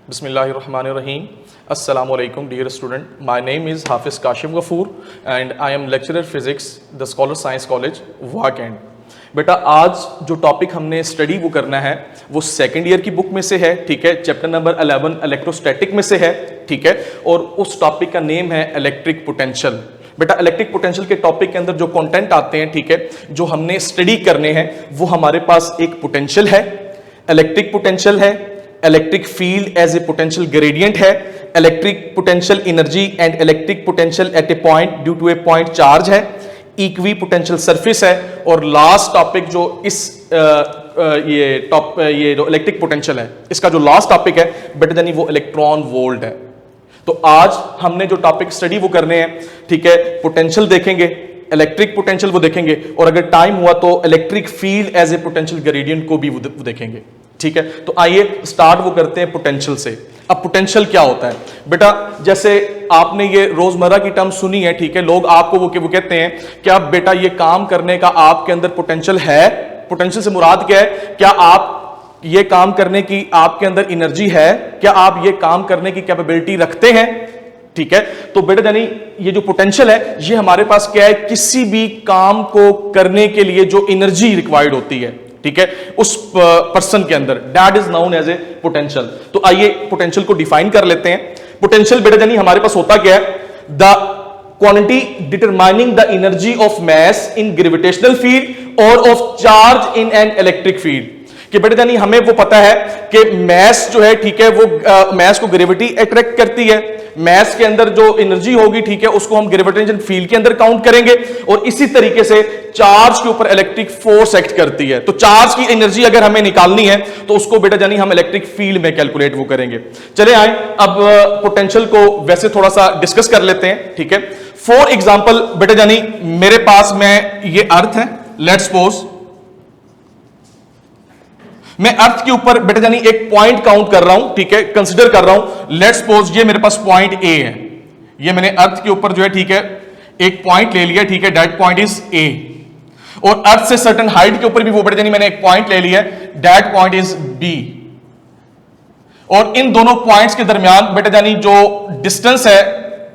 Bismillahirrahmanirrahim. Assalamu alaikum dear student. My name is Hafiz Kashif Ghafoor and I am lecturer physics the Scholar Science College Wakand. बेटा आज जो topic हमने study वो करना है वो सेकेंड ईयर की बुक में से है, ठीक है, चैप्टर नंबर 11 इलेक्ट्रोस्टैटिक में से है, ठीक है, और उस टॉपिक का नेम है इलेक्ट्रिक पोटेंशियल। बेटा इलेक्ट्रिक पोटेंशियल के टॉपिक के अंदर जो कंटेंट आते हैं, ठीक है, जो हमने स्टडी करने हैं वो हमारे पास एक पोटेंशियल है, इलेक्ट्रिक पोटेंशियल है, electric field as a potential gradient है, electric potential energy and electric potential at a point due to a point charge है, इक्वी पोटेंशियल सरफेस है, और लास्ट टॉपिक जो इस ये जो इलेक्ट्रिक पोटेंशियल है इसका जो लास्ट टॉपिक है बेटा जानी वो इलेक्ट्रॉन वोल्ट है। तो आज हमने जो टॉपिक स्टडी वो करने हैं, ठीक है, पोटेंशियल देखेंगे, इलेक्ट्रिक पोटेंशियल वो देखेंगे, और अगर टाइम हुआ तो electric field as a potential gradient को भी वो देखेंगे, ठीक है। तो आइए स्टार्ट वो करते हैं पोटेंशियल से। अब पोटेंशियल क्या होता है बेटा, जैसे आपने ये रोजमर्रा की टर्म सुनी है, ठीक है, लोग आपको वो कहते हैं कि आप बेटा ये काम करने का आपके अंदर पोटेंशियल है। पोटेंशियल से मुराद क्या है? क्या आप ये काम करने की आपके अंदर एनर्जी है, क्या आप ये काम करने की कैपेबिलिटी रखते हैं, ठीक है। तो बेटा जानी ये जो पोटेंशियल है ये हमारे पास क्या है, किसी भी काम को करने के लिए जो एनर्जी रिक्वायर्ड होती है, ठीक है, उस पर्सन के अंदर, that is known as a potential. तो आइए पोटेंशियल को डिफाइन कर लेते हैं। पोटेंशियल बेटा जानी हमारे पास होता क्या है, the quantity determining the energy of mass in gravitational field और of charge in an electric field. कि बेटा जानी हमें वो पता है कि मास जो है, ठीक है, वो मास को ग्रेविटी अट्रैक्ट करती है, मास के अंदर जो एनर्जी होगी, ठीक है, उसको हम ग्रेविटेशनल फील्ड के अंदर काउंट करेंगे, और इसी तरीके से चार्ज के ऊपर इलेक्ट्रिक फोर्स एक्ट करती है। तो चार्ज की एनर्जी अगर हमें निकालनी है तो उसको बेटा जानी हम इलेक्ट्रिक फील्ड में कैलकुलेट वो करेंगे। चले आए अब पोटेंशियल को वैसे थोड़ा सा डिस्कस कर लेते हैं, ठीक है। फॉर एग्जांपल बेटा जानी मेरे पास में ये अर्थ है, लेट्स सपोज मैं अर्थ के ऊपर बेटा जानी एक पॉइंट काउंट कर रहा हूं, ठीक है, कंसीडर कर रहा हूं। लेट्स सपोज ये मेरे पास पॉइंट ए है, ये मैंने अर्थ के ऊपर जो है, ठीक है, एक पॉइंट ले लिया, ठीक है, दैट पॉइंट इज ए, और अर्थ से सर्टेन हाइट के ऊपर भी वो बेटा जानी मैंने एक पॉइंट ले लिया, दैट पॉइंट इज बी, और इन दोनों पॉइंट्स के दरमियान बेटा जानी जो डिस्टेंस है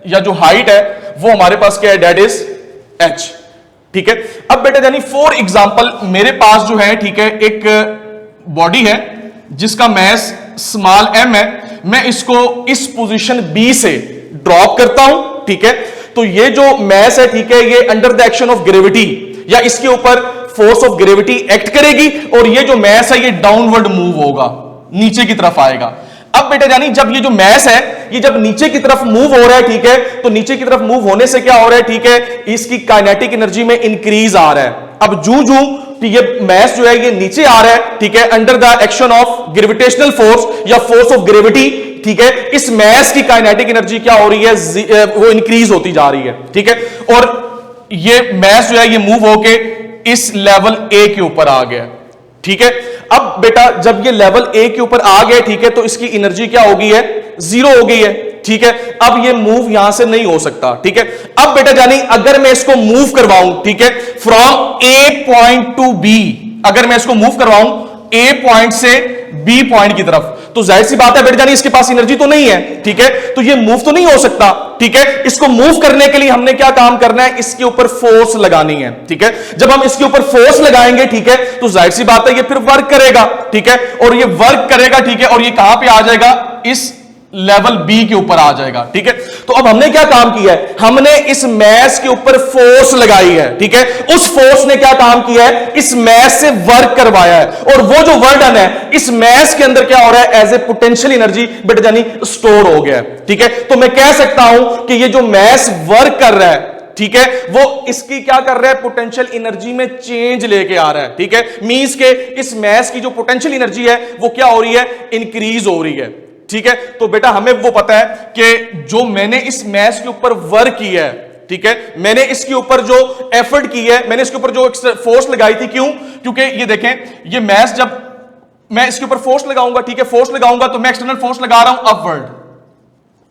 या जो हाइट है वो हमारे पास क्या है, दैट इज एच, ठीक है। अब बेटा जानी फॉर एग्जांपल मेरे पास जो है, ठीक है, एक बॉडी है जिसका मास स्मॉल m है, मैं इसको इस पोजीशन B से ड्रॉप करता हूं, ठीक है। तो ये जो मास है, ठीक है, ये under the action of gravity या इसके ऊपर फोर्स ऑफ ग्रेविटी एक्ट करेगी, और ये जो मास है ये डाउनवर्ड मूव होगा, नीचे की तरफ आएगा। अब बेटा जानी जब ये जो मास है ये जब नीचे की तरफ मूव हो रहा है, ठीक है, तो नीचे की तरफ मूव होने से क्या हो रहा है, ठीक है, इसकी काइनेटिक एनर्जी में इंक्रीज आ रहा है। अब जू ये मास जो है ये नीचे आ रहा है, ठीक है, under the action of gravitational force या फोर्स ऑफ ग्रेविटी, ठीक है, इस मास की काइनेटिक एनर्जी क्या हो रही है, वो इंक्रीज होती जा रही है, ठीक है, और ये मास जो है ये मूव होके इस लेवल ए के ऊपर आ गया, ठीक है। अब बेटा जब ये लेवल ए के ऊपर आ गया, ठीक है, तो इसकी एनर्जी क्या हो गई है, जीरो हो गई है, ठीक है। अब ये मूव यहां से नहीं हो सकता, ठीक है। अब बेटा जानी अगर मैं इसको मूव करवाऊं, ठीक है, from A point to B, अगर मैं इसको मूव करवाऊं ए पॉइंट से बी पॉइंट की तरफ, तो जाहिर सी बात है बेटा जानी इसके पास एनर्जी तो नहीं है, ठीक है, तो ये मूव तो नहीं हो सकता, ठीक है। इसको मूव करने के लिए हमने क्या काम करना है, इसके ऊपर फोर्स लगानी है, ठीक है। जब हम इसके ऊपर फोर्स लगाएंगे, ठीक है, तो जाहिर सी बात है ये फिर वर्क करेगा, ठीक है, और ये वर्क करेगा, ठीक है, और ये कहां पे आ जाएगा, इस लेवल बी के ऊपर आ जाएगा, ठीक है। तो अब हमने क्या काम किया है, हमने इस मास के ऊपर फोर्स लगाई है, ठीक है, उस फोर्स ने क्या काम किया है, इस मास से वर्क करवाया है, और वो जो वर्क डन है इस मास के अंदर क्या हो रहा है, एज ए पोटेंशियल एनर्जी बेटा जानी स्टोर हो गया है, ठीक है। तो मैं कह सकता हूं कि ये जो मास वर्क कर रहा है, ठीक है, वो इसकी क्या कर रहा है, पोटेंशियल एनर्जी में चेंज लेके आ रहा है, ठीक है। मींस के इस मास की जो पोटेंशियल एनर्जी है वो क्या हो रही है, इंक्रीज हो रही है, ठीक है। तो बेटा हमें वो पता है कि जो मैंने इस मास के ऊपर वर्क किया है, ठीक है, मैंने इसके ऊपर जो एफर्ट की है, मैंने इसके ऊपर जो फोर्स लगाई थी, क्यों, क्योंकि ये देखें ये मास जब मैं इसके ऊपर फोर्स लगाऊंगा, ठीक है, फोर्स लगाऊंगा तो मैं एक्सटर्नल फोर्स लगा रहा हूं अपवर्ड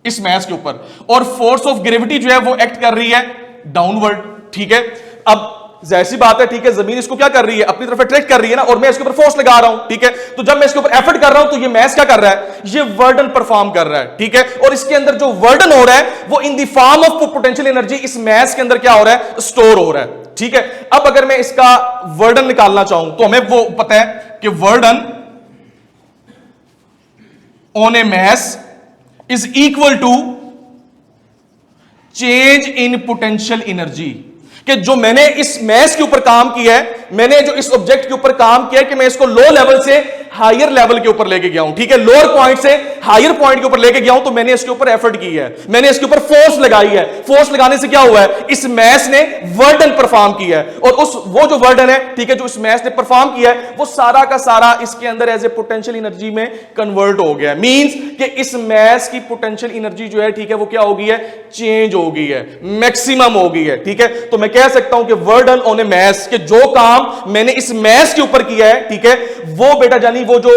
इस मास के ऊपर, और फोर्स ऑफ ग्रेविटी जो है वो एक्ट कर रही है डाउनवर्ड, ठीक है। अब जाहिर सी बात है, ठीक है, जमीन इसको क्या कर रही है, अपनी तरफ अट्रैक्ट कर रही है ना, और मैं इसके ऊपर फोर्स लगा रहा हूं, ठीक है। तो जब मैं इसके ऊपर एफर्ट कर रहा हूं तो ये मैस क्या कर रहा है, ये वर्डन परफॉर्म कर रहा है, ठीक है। और इसके अंदर जो वर्डन हो रहा है वो in the form of potential energy इस मैस के अंदर क्या हो रहा है, स्टोर हो रहा है, ठीक है। अब अगर मैं इसका वर्डन निकालना चाहूं तो हमें वो पता है कि work done on a mass is equal to change in potential energy. कि जो मैंने इस मैस के ऊपर काम किया है, मैंने जो इस ऑब्जेक्ट के ऊपर काम किया है कि मैं इसको लो लेवल से हायर लेवल के ऊपर लेके गया हूं, ठीक है, लोअर पॉइंट से हायर पॉइंट के ऊपर लेके गया हूं, तो मैंने इसके ऊपर एफर्ट की है, मैंने इसके ऊपर फोर्स लगाई है। फोर्स लगाने से क्या हुआ है, इस मैस ने वर्डन परफॉर्म किया है, और वो जो वर्डन है, ठीक है, जो इस मैस ने परफॉर्म किया है, वो सारा का सारा इसके अंदर एज ए पोटेंशियल एनर्जी में कन्वर्ट हो गया। मींस कि इस मैस की पोटेंशियल एनर्जी जो है, ठीक है, वो क्या हो गई है, चेंज हो गई है, मैक्सिमम हो गई है, ठीक है। तो मैं कह सकता हूं कि वर्डन ऑन ए मैस, कि जो काम मैंने इस मैस के ऊपर किया है, ठीक है, वो बेटा जानी वो जो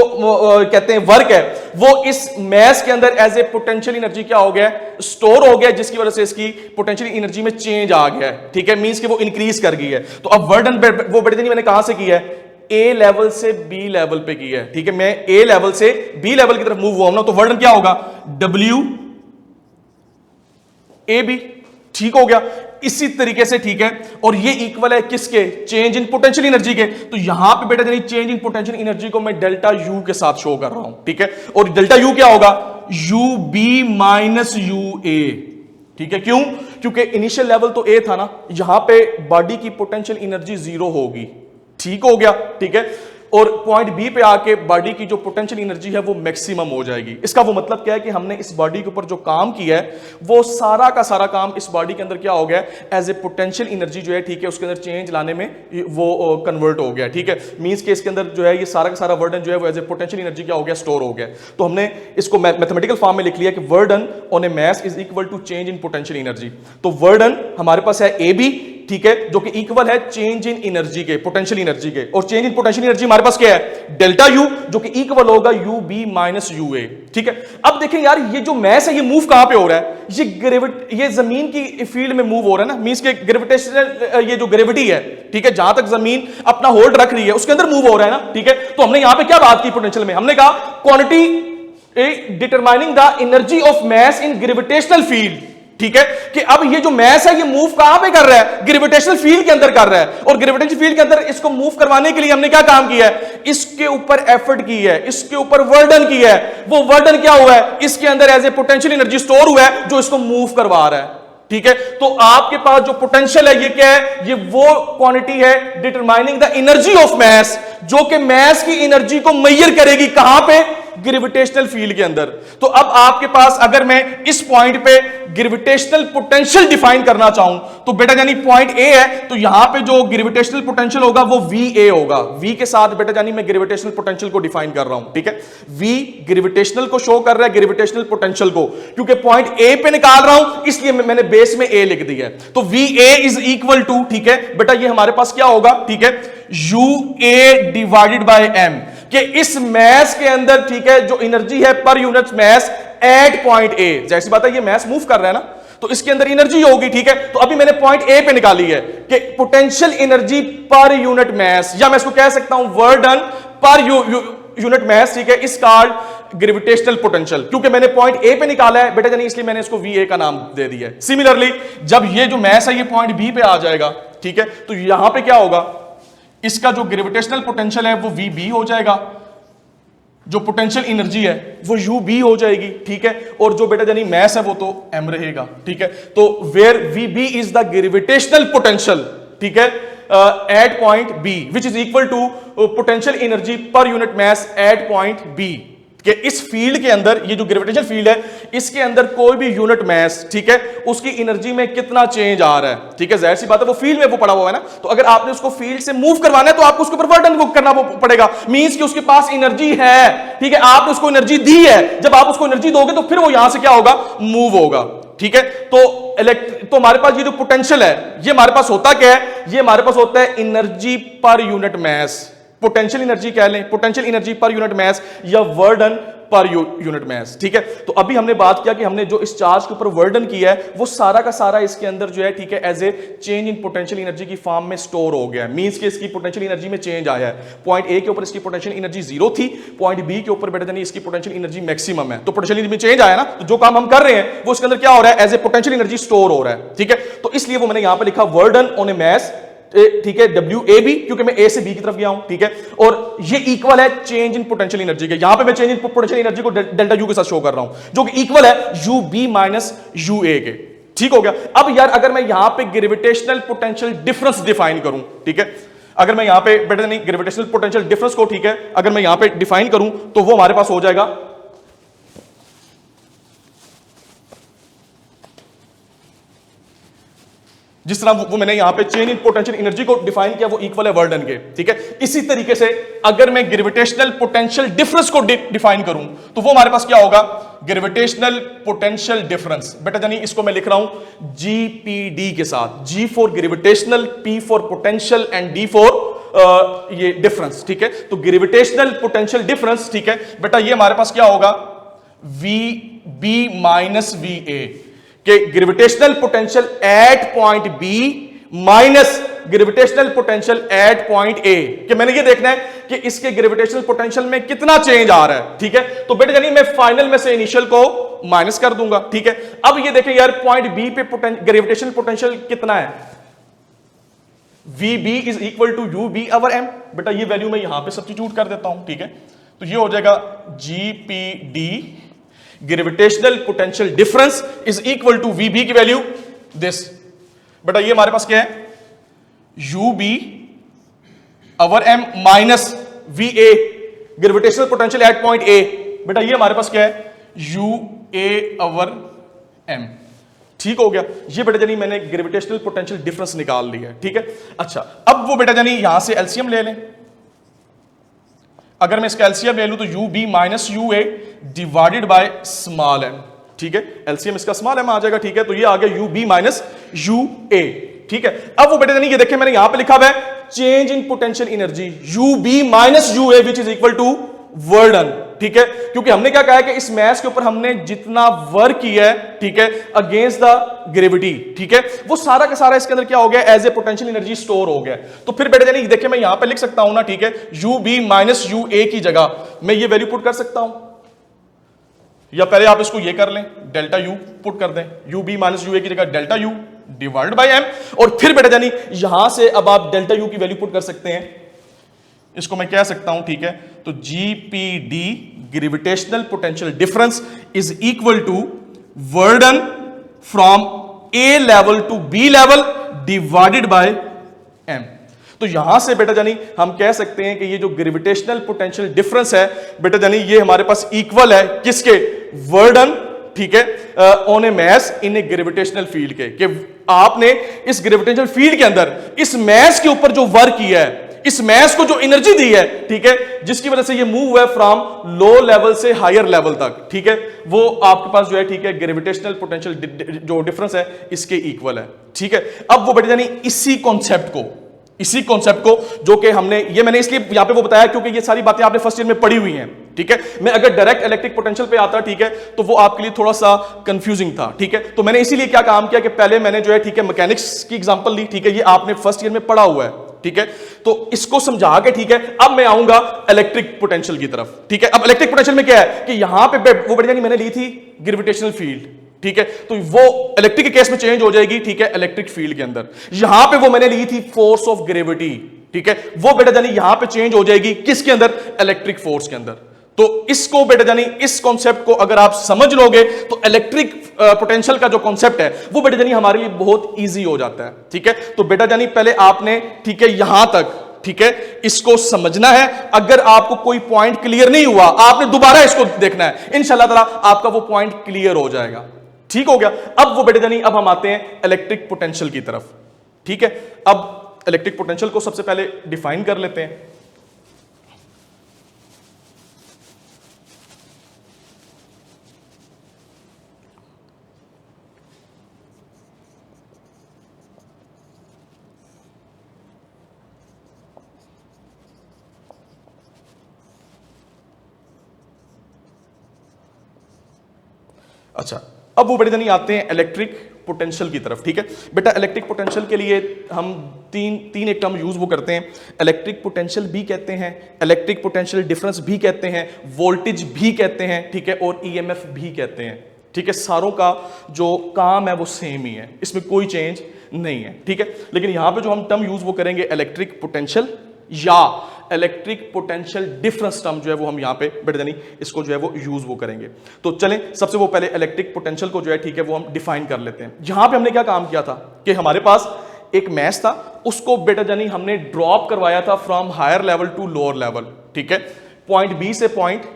कहते हैं वर्क है, वो इस मैस के अंदर एज ए पोटेंशियल एनर्जी क्या हो गया, स्टोर हो गया, जिसकी वजह से इसकी पोटेंशियल एनर्जी में चेंज आ गया है, ठीक है। मींस कि वो इंक्रीज कर गई है। तो अब वर्डन वो बेटा जानी मैंने कहां से किया है, ए लेवल से बी लेवल पे किया है, ठीक है। मैं ए लेवल से बी लेवल की तरफ मूव हुआ हूं ना, तो वर्डन क्या होगा, डब्ल्यू ए बी, ठीक हो गया। इसी तरीके से, ठीक है, और ये इक्वल है किसके, चेंज इन पोटेंशियल एनर्जी के। तो यहां पे बेटा जानी चेंज इन पोटेंशियल एनर्जी को मैं डेल्टा यू के साथ शो कर रहा हूं, ठीक है। और डेल्टा यू क्या होगा, यू बी माइनस यू ए, ठीक है। क्यों, क्योंकि इनिशियल लेवल तो ए था ना, यहां पे बॉडी की पोटेंशियल एनर्जी जीरो होगी, ठीक हो गया, ठीक है। और पॉइंट बी पे आके बॉडी की जो पोटेंशियल एनर्जी है वो मैक्सिमम हो जाएगी। इसका वो मतलब क्या है कि हमने इस बॉडी के ऊपर जो काम किया है, वो सारा का सारा काम इस बॉडी के अंदर क्या हो गया, एज ए पोटेंशियल एनर्जी जो है, ठीक है, उसके अंदर चेंज लाने में वो कन्वर्ट हो गया, ठीक है। मींस के इसके अंदर जो है ये सारा का सारा वर्डन जो है वो एज ए पोटेंशियल एनर्जी क्या हो गया, स्टोर हो गया। तो हमने इसको मैथमेटिकल फॉर्म में लिख लिया कि work done on a mass is equal to change in potential energy. तो वर्डन हमारे पास है ए बी, ठीक है, जो कि इक्वल है चेंज इन एनर्जी के, पोटेंशियल एनर्जी के, और चेंज इन पोटेंशियल एनर्जी हमारे पास क्या है, डेल्टा यू, जो कि इक्वल होगा यू बी माइनस यू ए, ठीक है। अब देखें यार, ये जो मैस है ये मूव कहां पे हो रहा है, ये जमीन की फील्ड में मूव हो रहा है ना। मींस के ग्रेविटेशनल, ये जो ग्रेविटी है, ठीक है, जहां तक जमीन अपना होल्ड रख रही है उसके अंदर मूव हो रहा है ना, ठीक है। तो हमने यहां पे क्या बात की पोटेंशियल में, हमने कहा quantity determining the energy of mass in gravitational field, ठीक है। कि अब ये जो मैस है ये मूव कहां पे कर रहा है, ग्रेविटेशनल फील्ड के अंदर कर रहा है, और ग्रेविटेशनल फील्ड के अंदर इसको मूव करवाने के लिए हमने क्या काम किया है, इसके ऊपर एफर्ट की है, इसके ऊपर वर्डन किया है। वो वर्डन क्या हुआ है, इसके अंदर as a potential energy store हुआ है जो इसको मूव करवा रहा है, ठीक है। तो आपके पास जो पोटेंशियल है ये क्या है, ये वो क्वांटिटी है determining the energy of mass, जो कि मैस की एनर्जी को मेजर करेगी कहां पे, ग्रेविटेशनल फील्ड के अंदर। तो अब आपके पास अगर मैं इस पॉइंट पे ग्रेविटेशनल पोटेंशियल डिफाइन करना चाहूं तो बेटा जानी पॉइंट ए है, तो यहां पे जो ग्रेविटेशनल पोटेंशियल होगा वो वी ए होगा। वी के साथ बेटा जानी मैं ग्रेविटेशनल पोटेंशियल को डिफाइन कर रहा हूं, ठीक है। वी ग्रेविटेशनल को शो कर रहा है, ग्रेविटेशनल पोटेंशियल को, क्योंकि पॉइंट ए पे निकाल रहा हूं इसलिए मैंने बेस में ए लिख दिया है। तो V A is equal to, ठीक है बेटा, ये हमारे पास क्या होगा, ठीक है, U A divided by M, कि इस मैस के अंदर, ठीक है, जो एनर्जी है per unit mass at point A, जैसी बात है ये मैस मूव कर रहा है ना, तो इसके अंदर एनर्जी होगी, ठीक है। तो अभी मैंने पॉइंट ए पे निकाली है कि potential energy per unit mass, या मैं इसको कह सकता हूं वर्डन पर यूनिट मैस, ठीक है, इस कॉल्ड ग्रेविटेशनल पोटेंशियल, क्योंकि मैंने पॉइंट ए पे निकाला है बेटा जानी, इसलिए मैंने इसको वी ए का नाम दे दिया है। सिमिलरली जब ये जो मैस है ये पॉइंट बी पे आ जाएगा, ठीक है, तो यहां पे क्या होगा, इसका जो ग्रेविटेशनल पोटेंशियल है वो वी बी हो जाएगा, जो पोटेंशियल एनर्जी है वो यू बी हो जाएगी, ठीक है, और जो बेटा जानी मैस है वो तो एम रहेगा, ठीक है। तो where V B is the gravitational potential, ठीक है, at point B which is equal to potential energy per unit mass at point B, कि इस फील्ड के अंदर, ये जो ग्रेविटेशनल फील्ड है इसके अंदर कोई भी यूनिट मैस, ठीक है, उसकी एनर्जी में कितना चेंज आ रहा है, ठीक है। जाहिर सी बात है वो फील्ड में वो पड़ा हुआ है ना, तो अगर आपने उसको फील्ड से मूव करवाना है तो आपको उसके ऊपर वर्डन करना पड़ेगा। मींस कि उसके पास एनर्जी है, ठीक है, आपने उसको एनर्जी दी है, जब आप उसको एनर्जी दोगे तो फिर वो यहां से क्या होगा, मूव होगा, ठीक है। तो हमारे पास ये जो पोटेंशियल है ये हमारे पास होता क्या है, ये हमारे पास होता है energy per unit mess, potential energy कह लें, potential energy per unit mass, या वर्डन पर यूनिट मास, ठीक है। तो अभी हमने बात किया कि हमने जो इस चार्ज के ऊपर वर्डन किया है वो सारा का सारा इसके अंदर जो है, ठीक है, as a change in potential energy की फॉर्म में स्टोर हो गया है। मींस कि इसकी पोटेंशियल एनर्जी में चेंज आया है। पॉइंट ए के ऊपर इसकी पोटेंशियल एनर्जी 0 थी, पॉइंट बी के ऊपर बेटा जानी इसकी पोटेंशियल एनर्जी मैक्सिमम है। तो पोटेंशियल एनर्जी में चेंज आया ना, तो जो काम हम कर रहे हैं वो इसके अंदर क्या हो रहा है, as a potential energy store हो रहा है, ठीक है। तो इसलिए वो मैंने यहां पर लिखा वर्डन ऑन ए मास, ठीक है, WAB, क्योंकि मैं A से B की तरफ गया हूं, ठीक है। और ये इक्वल है चेंज इन पोटेंशियल एनर्जी के। यहां पे मैं चेंज इन पोटेंशियल एनर्जी को डेल्टा U के साथ शो कर रहा हूं, जो कि इक्वल है UB माइनस UA के, ठीक हो गया। अब यार अगर मैं यहां पे ग्रेविटेशनल पोटेंशियल डिफरेंस डिफाइन करूं, ठीक है, अगर मैं यहां पे बेटर नहीं ग्रेविटेशनल पोटेंशियल डिफरेंस को, ठीक है, अगर मैं यहां पे डिफाइन करूं तो वो हमारे पास हो जाएगा जिस तरह वो मैंने यहां पे चेंज इन पोटेंशियल एनर्जी को डिफाइन किया, वो इक्वल है वर्डन के, ठीक है। इसी तरीके से अगर मैं ग्रेविटेशनल पोटेंशियल डिफरेंस को डिफाइन करूं तो वो हमारे पास क्या होगा, ग्रेविटेशनल पोटेंशियल डिफरेंस, बेटा जानी इसको मैं लिख रहा हूं GPD के साथ, G for gravitational, P for potential and D for ये डिफरेंस, ठीक है। तो ग्रेविटेशनल पोटेंशियल डिफरेंस, ठीक है बेटा, ये हमारे पास क्या होगा VB माइनस VA के gravitational potential at point B minus gravitational potential at point A, कि मैंने ये देखना है कि इसके ग्रेविटेशनल पोटेंशियल में कितना चेंज आ रहा है, ठीक है। तो बेटा यानी मैं फाइनल में से इनिशियल को माइनस कर दूंगा, ठीक है। अब ये देखें यार पॉइंट बी पे ग्रेविटेशनल पोटेंशियल कितना है, VB is equal to UB over M। बेटा ये वैल्यू मैं यहां पे सब्स्टिट्यूट कर देता हूं, ठीक है। तो ये हो जाएगा GPD gravitational potential difference is equal to VB की वैल्यू दिस। बेटा ये हमारे पास क्या है, UB over M minus VA gravitational potential at point A। बेटा ये हमारे पास क्या है, UA अवर M, ठीक हो गया। ये बेटा जानी मैंने ग्रेविटेशनल पोटेंशियल डिफरेंस निकाल लिया है, ठीक है। अच्छा अब वो बेटा जानी यहां से एलसीएम ले लें। अगर मैं इसका एलसीएम ले लूं तो UB minus UA divided by small m, ठीक है। एलसीएम इसका स्मॉल m आ जाएगा, ठीक है। तो ये आ गया UB माइनस UA, ठीक है। अब वो बेटा जानी ये देखिए मैंने यहां पे लिखा हुआ है change in potential energy UB minus UA which is equal to work done, ठीक है। क्योंकि हमने क्या कहा है कि इस मैस के ऊपर हमने जितना वर्क किया है, ठीक है, अगेंस्ट द ग्रेविटी, ठीक है, वो सारा का सारा इसके अंदर क्या हो गया, as a potential energy store हो गया। तो फिर बेटा जानी देखिए मैं यहां पे लिख सकता हूं ना, ठीक है, UB माइनस UA की जगह मैं ये वैल्यू पुट कर सकता हूं, या पहले आप इसको ये कर लें, डेल्टा U पुट कर दें, UB माइनस UA की जगह delta U divided by M, और फिर बेटा जानी यहां से अब आप डेल्टा U की वैल्यू पुट कर सकते हैं। इसको मैं कह सकता हूं, ठीक है, तो GPD gravitational potential difference is equal to work done from A level to B level divided by M। तो यहां से बेटा जानी हम कह सकते हैं कि ये जो ग्रेविटेशनल पोटेंशियल डिफरेंस है बेटा जानी ये हमारे पास इक्वल है किसके, वर्डन, ठीक है, on A mass in A gravitational field के, कि आपने इस ग्रेविटेशनल फील्ड के अंदर इस मास के ऊपर जो वर्क किया है, इस मास को जो एनर्जी दी है, ठीक है, जिसकी वजह से ये मूव हुआ है फ्रॉम लो लेवल से हायर लेवल तक, ठीक है, वो आपके पास जो है, ठीक है, ग्रेविटेशनल पोटेंशियल जो डिफरेंस है इसके इक्वल है, ठीक है। अब वो बेटा यानी इसी कॉन्सेप्ट को जो कि हमने ये मैंने इसलिए यहां पे वो बताया क्योंकि ये सारी बातें आपने फर्स्ट ईयर में पढ़ी हुई हैं, ठीक है। मैं अगर डायरेक्ट इलेक्ट्रिक पोटेंशियल पे आता, ठीक है, तो वो आपके लिए थोड़ा सा कंफ्यूजिंग था, ठीक है। तो मैंने इसीलिए क्या काम किया कि पहले मैंने जो है, ठीक है, मैकेनिक्स की एग्जांपल ली, ठीक है, ये आपने फर्स्ट ईयर में पढ़ा हुआ है, ठीक है। तो इसको समझा के, ठीक है, अब मैं आऊंगा इलेक्ट्रिक पोटेंशियल की तरफ, ठीक है। अब इलेक्ट्रिक पोटेंशियल में क्या है कि यहां पे वो बेटा मैंने ली थी ग्रेविटेशनल फील्ड, ठीक है, तो वो इलेक्ट्रिक के केस में चेंज हो जाएगी, ठीक है, इलेक्ट्रिक फील्ड के अंदर। यहां पे वो मैंने ली थी फोर्स ऑफ ग्रेविटी, ठीक है, वो बेटा जानी यहां पे चेंज हो जाएगी किसके अंदर, इलेक्ट्रिक फोर्स के अंदर। तो इसको बेटा जानी इस कॉन्सेप्ट को अगर आप समझ लोगे तो इलेक्ट्रिक पोटेंशियल का जो कॉन्सेप्ट है वो बेटा जानी हमारे लिए बहुत इजी हो जाता है, ठीक है। तो बेटा जानी पहले आपने, ठीक है, यहां तक, ठीक है, इसको समझना है। अगर आपको कोई पॉइंट क्लियर नहीं हुआ आपने दोबारा इसको देखना है, इंशाल्लाह ताला आपका वो पॉइंट क्लियर हो जाएगा, ठीक हो गया। अब वो बेटे जानी अब हम आते हैं इलेक्ट्रिक पोटेंशियल की तरफ, ठीक है। अब इलेक्ट्रिक पोटेंशियल को सबसे पहले डिफाइन कर लेते हैं। अच्छा, अब वो बेटा जानी आते हैं इलेक्ट्रिक पोटेंशियल की तरफ। ठीक है बेटा, इलेक्ट्रिक पोटेंशियल के लिए हम तीन एक टर्म यूज वो करते हैं। इलेक्ट्रिक पोटेंशियल भी कहते हैं, इलेक्ट्रिक पोटेंशियल डिफरेंस भी कहते हैं, वोल्टेज भी कहते हैं, ठीक है, और ईएमएफ भी कहते हैं। ठीक है, सारों का जो काम है वो सेम ही है, इसमें कोई चेंज नहीं है। ठीक है, लेकिन यहां पे जो हम टर्म यूज वो करेंगे इलेक्ट्रिक पोटेंशियल या इलेक्ट्रिक पोटेंशियल डिफरेंस टर्म जो है वो हम यहां पे बेटा जानी इसको जो है वो यूज वो करेंगे। तो चलें सबसे वो पहले इलेक्ट्रिक पोटेंशियल को जो है ठीक है वो हम डिफाइन कर लेते हैं। यहां पे हमने क्या काम किया था कि हमारे पास एक मैस था, उसको बेटा जानी हमने ड्रॉप करवाया था from higher level to lower level. ठीक है, पॉइंट बी से पॉइंट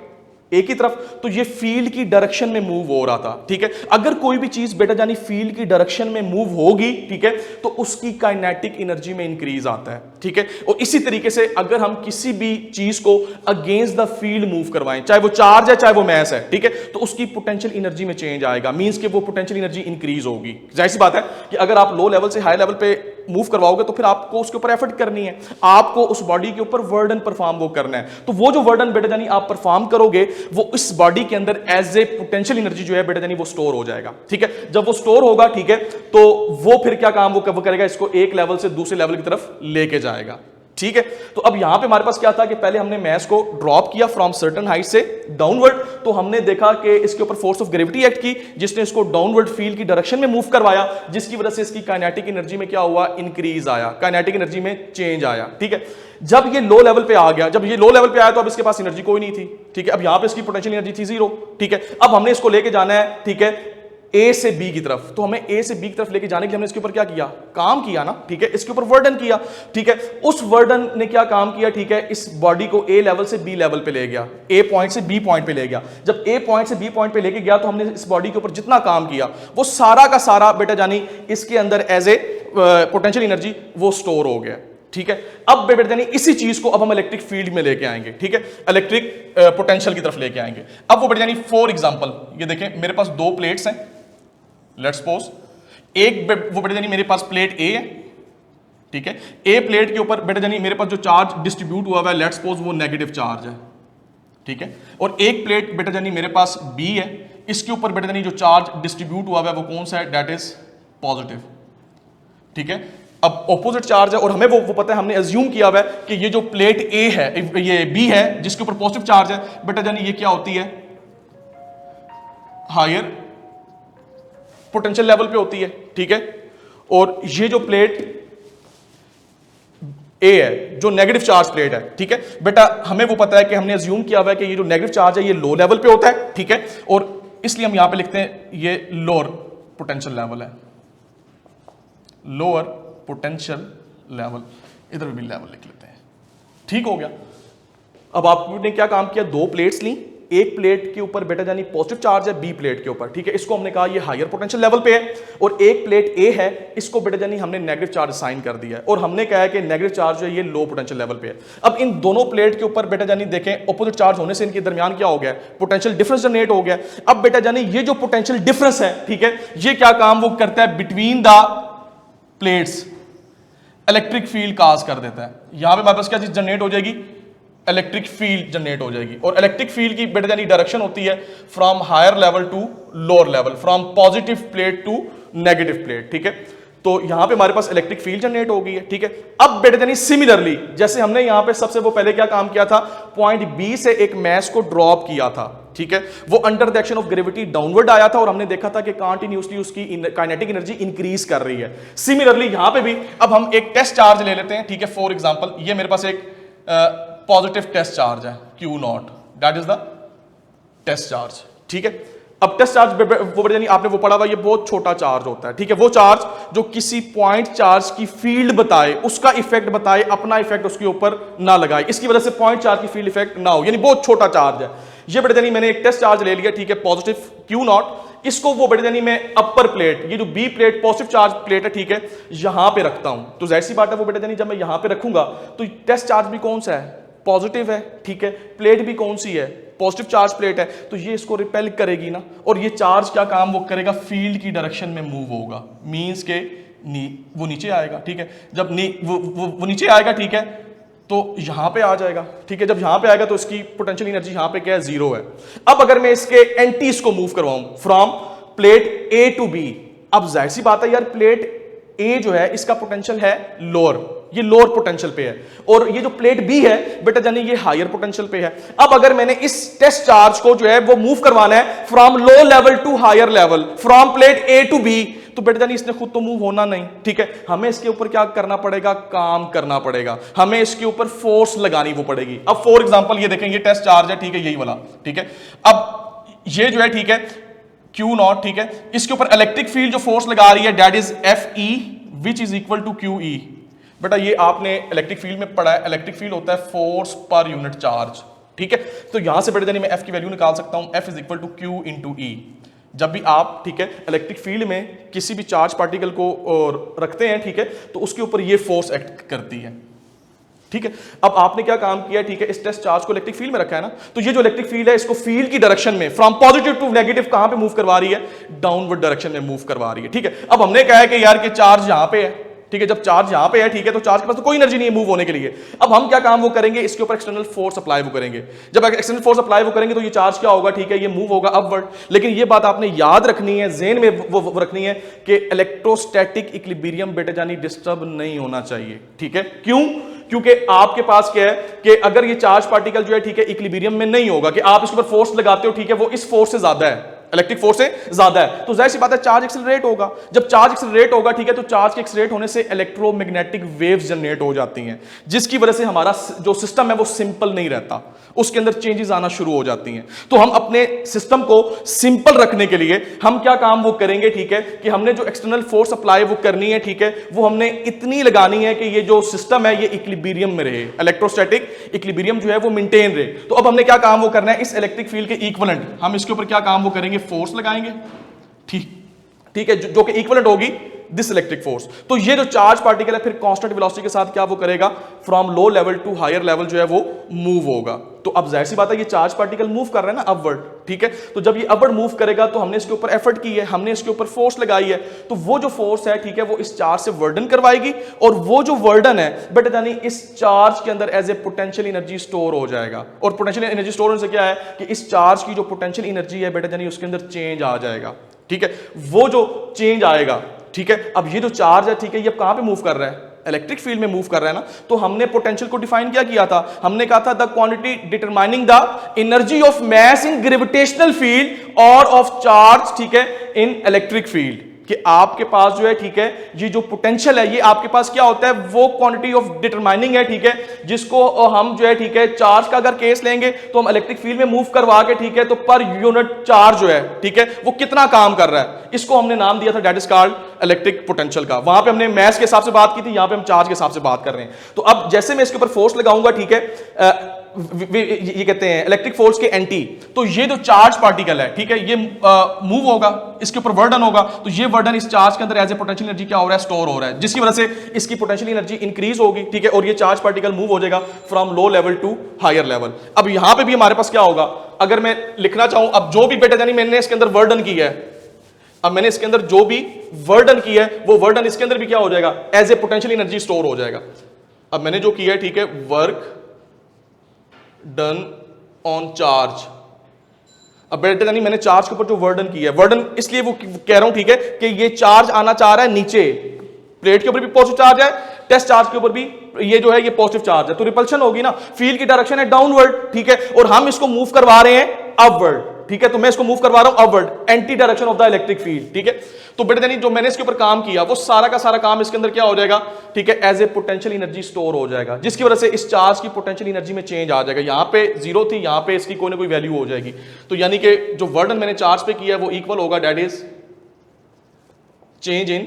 ए की तरफ, तो ये फील्ड की डायरेक्शन में मूव हो रहा था। ठीक है, अगर कोई भी चीज बेटा जानी फील्ड की डायरेक्शन में मूव होगी, ठीक है, तो उसकी काइनेटिक एनर्जी में इंक्रीज आता है। ठीक है, और इसी तरीके से अगर हम किसी भी चीज को अगेंस्ट द फील्ड मूव करवाएं, चाहे वो चार्ज है चाहे वो मैस है, ठीक है, तो उसकी पोटेंशियल एनर्जी में चेंज आएगा, मींस कि वो पोटेंशियल एनर्जी इंक्रीज होगी। जाहिर सी बात है कि अगर आप लो लेवल से हाई लेवल पे मूव करवाओगे तो फिर आपको उसके ऊपर एफर्ट करनी है, आपको उस बॉडी के ऊपर वर्डन परफॉर्म वो करना है। तो वो जो वर्डन बेटा जानी आप परफॉर्म करोगे वो इस बॉडी के अंदर एज ए पोटेंशियल एनर्जी जो है बेटा जानी वो स्टोर हो जाएगा। ठीक है, जब वो स्टोर होगा, ठीक है, तो वो फिर क्या काम वो करेगा, इसको एक लेवल से दूसरे लेवल की तरफ लेके जाएगा। ठीक है, तो अब यहां पे हमारे पास क्या था कि पहले हमने मैस को ड्रॉप किया फ्रॉम सर्टेन हाइट से डाउनवर्ड, तो हमने देखा कि इसके ऊपर फोर्स ऑफ ग्रेविटी एक्ट की, जिसने इसको डाउनवर्ड फील्ड की डायरेक्शन में मूव करवाया, जिसकी वजह से इसकी काइनेटिक एनर्जी में क्या हुआ, इंक्रीज आया, काइनेटिक एनर्जी में चेंज आया। ठीक है, जब ये लो लेवल पे आ गया, जब ये लो लेवल पे आया तो अब इसके पास एनर्जी कोई नहीं थी। ठीक है, अब यहां पे इसकी पोटेंशियल एनर्जी थी 0। ठीक है, अब हमने इसको लेके जाना है, ठीक है, ए से बी की तरफ, तो हमें ए से बी की तरफ लेके जाने के लिए हमने इसके ऊपर क्या किया, काम किया ना। ठीक है, इसके ऊपर वर्डन किया। ठीक है, उस वर्डन ने क्या काम किया, ठीक है, इस बॉडी को ए लेवल से बी लेवल पे ले गया, ए पॉइंट से बी पॉइंट पे ले गया। जब ए पॉइंट से बी पॉइंट पे लेके गया तो हमने इस बॉडी के ऊपर जितना काम किया वो सारा का सारा बेटा जानी इसके अंदर एज ए पोटेंशियल एनर्जी वो स्टोर हो गया। ठीक है, अब बेटा जानी इसी चीज को अब हम इलेक्ट्रिक फील्ड में लेके आएंगे। ठीक है, इलेक्ट्रिक पोटेंशियल की तरफ लेके आएंगे। अब वो बेटा जानी फॉर एग्जांपल ये देखें, मेरे पास दो प्लेट्स हैं, लेट्स सपोज एक वो बेटा जानी मेरे पास प्लेट ए है। ठीक है, ए प्लेट के ऊपर बेटा जानी मेरे पास जो चार्ज डिस्ट्रीब्यूट हुआ हुआ है, लेट्स सपोज वो नेगेटिव चार्ज है। ठीक है, और एक प्लेट बेटा जानी मेरे पास बी है, इसके ऊपर बेटा जानी जो चार्ज डिस्ट्रीब्यूट हुआ हुआ है वो कौन सा है, दैट इज पॉजिटिव। ठीक है, अब ऑपोजिट चार्ज है और हमें वो पता है, हमने अज्यूम किया हुआ है कि ये जो प्लेट ए है, ये बी है जिसके ऊपर पॉजिटिव चार्ज है, बेटा जानी ये क्या होती है, हायर पोटेंशियल लेवल पे होती है। ठीक है, और ये जो प्लेट ए है जो नेगेटिव चार्ज प्लेट है, ठीक है बेटा, हमें वो पता है कि हमने अज्यूम किया हुआ है कि ये जो नेगेटिव चार्ज है ये लो लेवल पे होता है। ठीक है, और इसलिए हम यहां पे लिखते हैं ये लोअर पोटेंशियल लेवल है, लोअर पोटेंशियल लेवल, इधर भी लेवल लिख लेते हैं। ठीक हो गया। अब आपने क्या काम किया, दो प्लेट्स ली, एक प्लेट के ऊपर बेटा जानी पॉजिटिव चार्ज है बी प्लेट के ऊपर। ठीक है, इसको हमने कहा ये हायर पोटेंशियल लेवल पे है, और एक प्लेट ए है, इसको बेटा जानी हमने नेगेटिव चार्ज असाइन कर दिया है, और हमने कहा है कि नेगेटिव चार्ज है ये लो पोटेंशियल लेवल पे है। अब इन दोनों प्लेट के ऊपर बेटा जानी देखें, ऑपोजिट चार्ज होने से इनके दरमियान क्या हो गया, पोटेंशियल डिफरेंस जनरेट हो गया। अब बेटा जानी ये जो पोटेंशियल डिफरेंस है, ठीक है, ये क्या काम वो करता है, between the plates electric field cause कर देता है। यहां पे हमारे पास क्या चीज जनरेट हो जाएगी, इलेक्ट्रिक फील्ड जनरेट हो जाएगी, और इलेक्ट्रिक फील्ड की बेटा जानी डायरेक्शन होती है from higher level to lower level, from positive plate to negative plate. ठीक है, तो यहां पे हमारे पास इलेक्ट्रिक फील्ड जनरेट हो गई है। ठीक है, अब बेटा जानी सिमिलरली जैसे हमने यहां पे सबसे वो पहले क्या काम किया था, पॉइंट बी से एक मैस को ड्रॉप किया था। ठीक है, वो under the action of gravity downward आया था, और हमने देखा था कि कंटिन्यूअसली उसकी काइनेटिक एनर्जी इंक्रीज कर रही है। सिमिलरली यहां पे भी अब हम एक टेस्ट चार्ज ले लेते हैं। ठीक है, फॉर एग्जांपल ये मेरे पास एक पॉजिटिव टेस्ट चार्ज है Q0, that is the test charge. ठीक है, अब टेस्ट चार्ज वो यानी आपने वो पढ़ा हुआ, ये बहुत छोटा चार्ज होता है। ठीक है, वो चार्ज जो किसी पॉइंट चार्ज की फील्ड बताए, उसका इफेक्ट बताए, अपना इफेक्ट उसके ऊपर ना लगाए, इसकी वजह से पॉइंट चार्ज की फील्ड इफेक्ट ना हो, यानी बहुत छोटा चार्ज है ये। बेटा यानी मैंने एक टेस्ट चार्ज ले लिया, ठीक है, पॉजिटिव Q0, इसको वो बेटा यानी मैं अपर प्लेट, ये जो B plate positive charge plate है, ठीक है, यहां पे रखता हूं। तो जाहिर सी बात है वो बेटा यानी जब मैं यहां पे रखूंगा तो टेस्ट चार्ज भी कौन सा है, पॉजिटिव है। ठीक है, प्लेट भी कौन सी है, पॉजिटिव चार्ज प्लेट है, तो ये इसको रिपेल करेगी ना, और ये चार्ज क्या काम वो करेगा, फील्ड की डायरेक्शन में मूव होगा, मींस के वो नीचे आएगा। ठीक है, जब वो नीचे आएगा, ठीक है, तो यहां पे आ जाएगा। ठीक है, जब यहां पे आएगा तो इसकी पोटेंशियल एनर्जी यहां पे क्या है, 0 है। अब अगर मैं इसके एंटीज को मूव करवाऊं from plate A to B. अब जाहिर सी बात है यार, प्लेट ए जो है इसका पोटेंशियल है लोअर, ये लोअर पोटेंशियल पे है, और ये जो प्लेट बी है बेटा जानी ये हायर पोटेंशियल पे है। अब अगर मैंने इस टेस्ट चार्ज को जो है वो मूव करवाना है from low level to higher level, from plate A to B, तो बेटा जानी इसने खुद तो मूव होना नहीं, ठीक है, हमें इसके ऊपर क्या करना पड़ेगा, काम करना पड़ेगा, हमें इसके ऊपर फोर्स लगानी वो पड़ेगी। अब फॉर एग्जांपल ये देखें, ये टेस्ट चार्ज है, ठीक है, यही वाला, ठीक है, अब ये जो है, ठीक है, क्यू नॉट, ठीक है, इसके ऊपर इलेक्ट्रिक फील्ड जो फोर्स लगा रही है that is F E which is equal to Q E. बेटा ये आपने इलेक्ट्रिक फील्ड में पढ़ा है, इलेक्ट्रिक फील्ड होता है फोर्स पर यूनिट चार्ज, ठीक है, तो यहां से बेटा जानी मैं एफ की वैल्यू निकाल सकता हूं, F is equal to q into E. जब भी आप, ठीक है, इलेक्ट्रिक फील्ड में किसी भी चार्ज पार्टिकल को रखते हैं, ठीक है, तो उसके ऊपर ये फोर्स एक्ट करती है, ठीक है। अब आपने क्या काम किया, ठीक है, इस टेस्ट चार्ज को इलेक्ट्रिक फील्ड में रखा है ना, तो ये जो इलेक्ट्रिक फील्ड है इसको फील्ड की डायरेक्शन में फ्रॉम पॉजिटिव टू नेगेटिव कहां पे मूव करवा रही है, डाउनवर्ड डायरेक्शन में मूव करवा रही है, ठीक है। अब हमने कहा है कि यार कि चार्ज यहां पे है, ठीक है, जब चार्ज यहां पे है, ठीक है, तो चार्ज के पास तो कोई एनर्जी नहीं है मूव होने के लिए। अब हम क्या काम वो करेंगे, इसके ऊपर एक्सटर्नल फोर्स अप्लाई वो करेंगे। जब एक्सटर्नल फोर्स अप्लाई वो करेंगे तो ये चार्ज क्या होगा, ठीक है, ये मूव होगा अपवर्ड। लेकिन ये बात आपने याद रखनी है, ज़हन में वो रखनी है कि इलेक्ट्रोस्टैटिक इक्विलिब्रियम बेटा जानी डिस्टर्ब नहीं होना चाहिए, ठीक है। क्यों? क्योंकि आपके पास क्या है कि अगर ये चार्ज पार्टिकल जो है, ठीक है, इक्विलिब्रियम में नहीं होगा, कि आप इसके ऊपर फोर्स लगाते हो, ठीक है, वो इस फोर्स से ज्यादा है, इलेक्ट्रिक फोर्स से ज्यादा है, तो जाहिर सी बात है चार्ज एक्सेलरेट होगा। जब चार्ज एक्सेलरेट होगा, ठीक है, तो चार्ज के एक्सेलरेट होने से इलेक्ट्रोमैग्नेटिक वेव्स जनरेट हो जाती हैं, जिसकी वजह से हमारा जो सिस्टम है वो सिंपल नहीं रहता, उसके अंदर चेंजेस आना शुरू हो जाती हैं। तो हम अपने सिस्टम को सिंपल रखने के लिए हम क्या काम वो करेंगे, ठीक है, कि हमने जो एक्सटर्नल फोर्स अप्लाई वो करनी है, ठीक है, वो हमने इतनी लगानी है कि ये जो सिस्टम है ये इक्विलिब्रियम में रहे, इलेक्ट्रोस्टैटिक इक्विलिब्रियम जो है वो मेंटेन रहे। तो अब हमने क्या काम वो करना है, इस इलेक्ट्रिक फील्ड के इक्विवेलेंट हम इसके ऊपर क्या काम वो करेंगे, फोर्स लगाएंगे, ठीक है, जो कि इक्विवेलेंट होगी दिस इलेक्ट्रिक फोर्स। तो ये जो चार्ज पार्टिकल है फिर कांस्टेंट वेलोसिटी के साथ क्या वो करेगा, from low level to higher level जो है वो मूव होगा। तो अब जाहिर सी बात है ये चार्ज पार्टिकल मूव कर रहा है ना अपवर्ड, ठीक है, तो जब ये अपवर्ड मूव करेगा तो हमने इसके ऊपर एफर्ट की है, हमने इसके ऊपर फोर्स लगाई है, तो वो जो फोर्स है, ठीक है, वो इस चार्ज से वर्डन करवाएगी, और वो जो वर्डन है बेटा जानी इस चार्ज के अंदर as a potential energy store हो जाएगा। और पोटेंशियल एनर्जी स्टोर होने से क्या है कि इस चार्ज की जो पोटेंशियल एनर्जी है बेटा जानी उसके अंदर चेंज आ जाएगा, ठीक है, वो जो चेंज आएगा, ठीक है। अब ये जो चार्ज है, ठीक है, ये अब कहां पे मूव कर रहा है, इलेक्ट्रिक फील्ड में मूव कर रहा है ना, तो हमने पोटेंशियल को डिफाइन क्या किया था, हमने कहा था the quantity determining the energy of mass in gravitational field और ऑफ चार्ज, ठीक है, इन इलेक्ट्रिक फील्ड, कि आपके पास जो है, ठीक है, ये जो पोटेंशियल है ये आपके पास क्या होता है, वो क्वांटिटी ऑफ डिटरमाइनिंग है, ठीक है, जिसको हम जो है, ठीक है, चार्ज का अगर केस लेंगे तो हम इलेक्ट्रिक फील्ड में मूव करवा के, ठीक है, तो पर यूनिट चार्ज जो है, ठीक है, वो कितना काम कर रहा है, इसको हमने नाम दिया था that is called electric potential का। वहां पे हमने मास के हिसाब से बात की थी, यहां पे हम चार्ज के हिसाब से बात कर रहे हैं। तो अब जैसे मैं इसके ऊपर फोर्स लगाऊंगा, ठीक है, ये कहते हैं इलेक्ट्रिक फोर्स के एंटी, तो ये जो चार्ज पार्टिकल है, ठीक है, ये मूव होगा, इसके ऊपर वर्डन होगा, तो ये वर्डन इस चार्ज के अंदर एज ए पोटेंशियल एनर्जी क्या हो रहा है, स्टोर हो रहा है, जिसकी वजह से इसकी पोटेंशियल एनर्जी इंक्रीज होगी, ठीक है, और ये चार्ज पार्टिकल मूव हो जाएगा from low level to higher level. अब यहां पे भी हमारे पास क्या होगा, अगर मैं लिखना चाहूं, अब जो भी बेटा जानी मैंने इसके अंदर वर्डन की है, अब मैंने इसके अंदर जो भी वर्डन की है वो वर्डन इसके अंदर भी क्या हो जाएगा, as a potential energy store हो जाएगा। अब मैंने जो किया है, ठीक है, वर्क डन ऑन चार्ज, अब बेटा जानी मैंने चार्ज के ऊपर जो वर्डन किया है, वर्डन इसलिए वो कह रहा हूं, ठीक है, कि ये चार्ज आना चाह रहा है नीचे, प्लेट के ऊपर भी पॉजिटिव चार्ज है, टेस्ट चार्ज के ऊपर भी ये जो है ये पॉजिटिव चार्ज है, तो रिपल्शन होगी ना, फील्ड की डायरेक्शन है डाउनवर्ड, ठीक है, और हम इसको मूव करवा रहे हैं अपवर्ड, ठीक है, तो मैं इसको मूव करवा रहा हूं upward, anti direction of the electric field, ठीक है। तो बेटा जानी जो मैंने इसके ऊपर काम किया वो सारा का सारा काम इसके अंदर क्या हो जाएगा, ठीक है, as a potential energy store हो जाएगा, जिसकी वजह से इस चार्ज की पोटेंशियल एनर्जी में चेंज आ जाएगा। यहां पे जीरो थी, यहां पे इसकी कोई ना कोई वैल्यू हो जाएगी, तो यानी कि जो वर्डन मैंने चार्ज पे किया है वो इक्वल होगा that is change in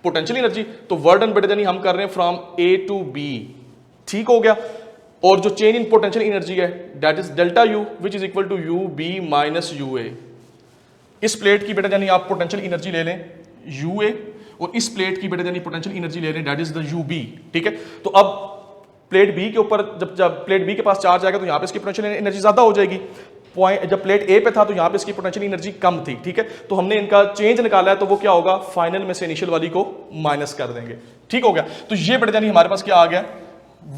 potential energy. तो वर्डन बेटा जानी हम कर रहे हैं फ्रॉम ए टू बी, ठीक हो गया, और जो चेंज इन पोटेंशियल एनर्जी है that is delta U which is equal to U B minus U A. इस प्लेट की बेटा जानी आप पोटेंशियल एनर्जी ले लें यू ए, और इस प्लेट की बेटा जानी पोटेंशियल एनर्जी ले लें that is the U B, ठीक है। तो अब प्लेट बी के ऊपर जब प्लेट बी के पास चार्ज आएगा तो यहां पे इसकी पोटेंशियल एनर्जी ज्यादा हो जाएगी, पॉइंट जब प्लेट ए पे था तो यहां पे इसकी पोटेंशियल एनर्जी कम थी, ठीक है, तो हमने इनका चेंज निकाला है, तो वो क्या होगा, फाइनल में से इनिशियल वाली को माइनस कर देंगे, ठीक हो गया। तो ये बेटा जानी हमारे पास क्या आ गया,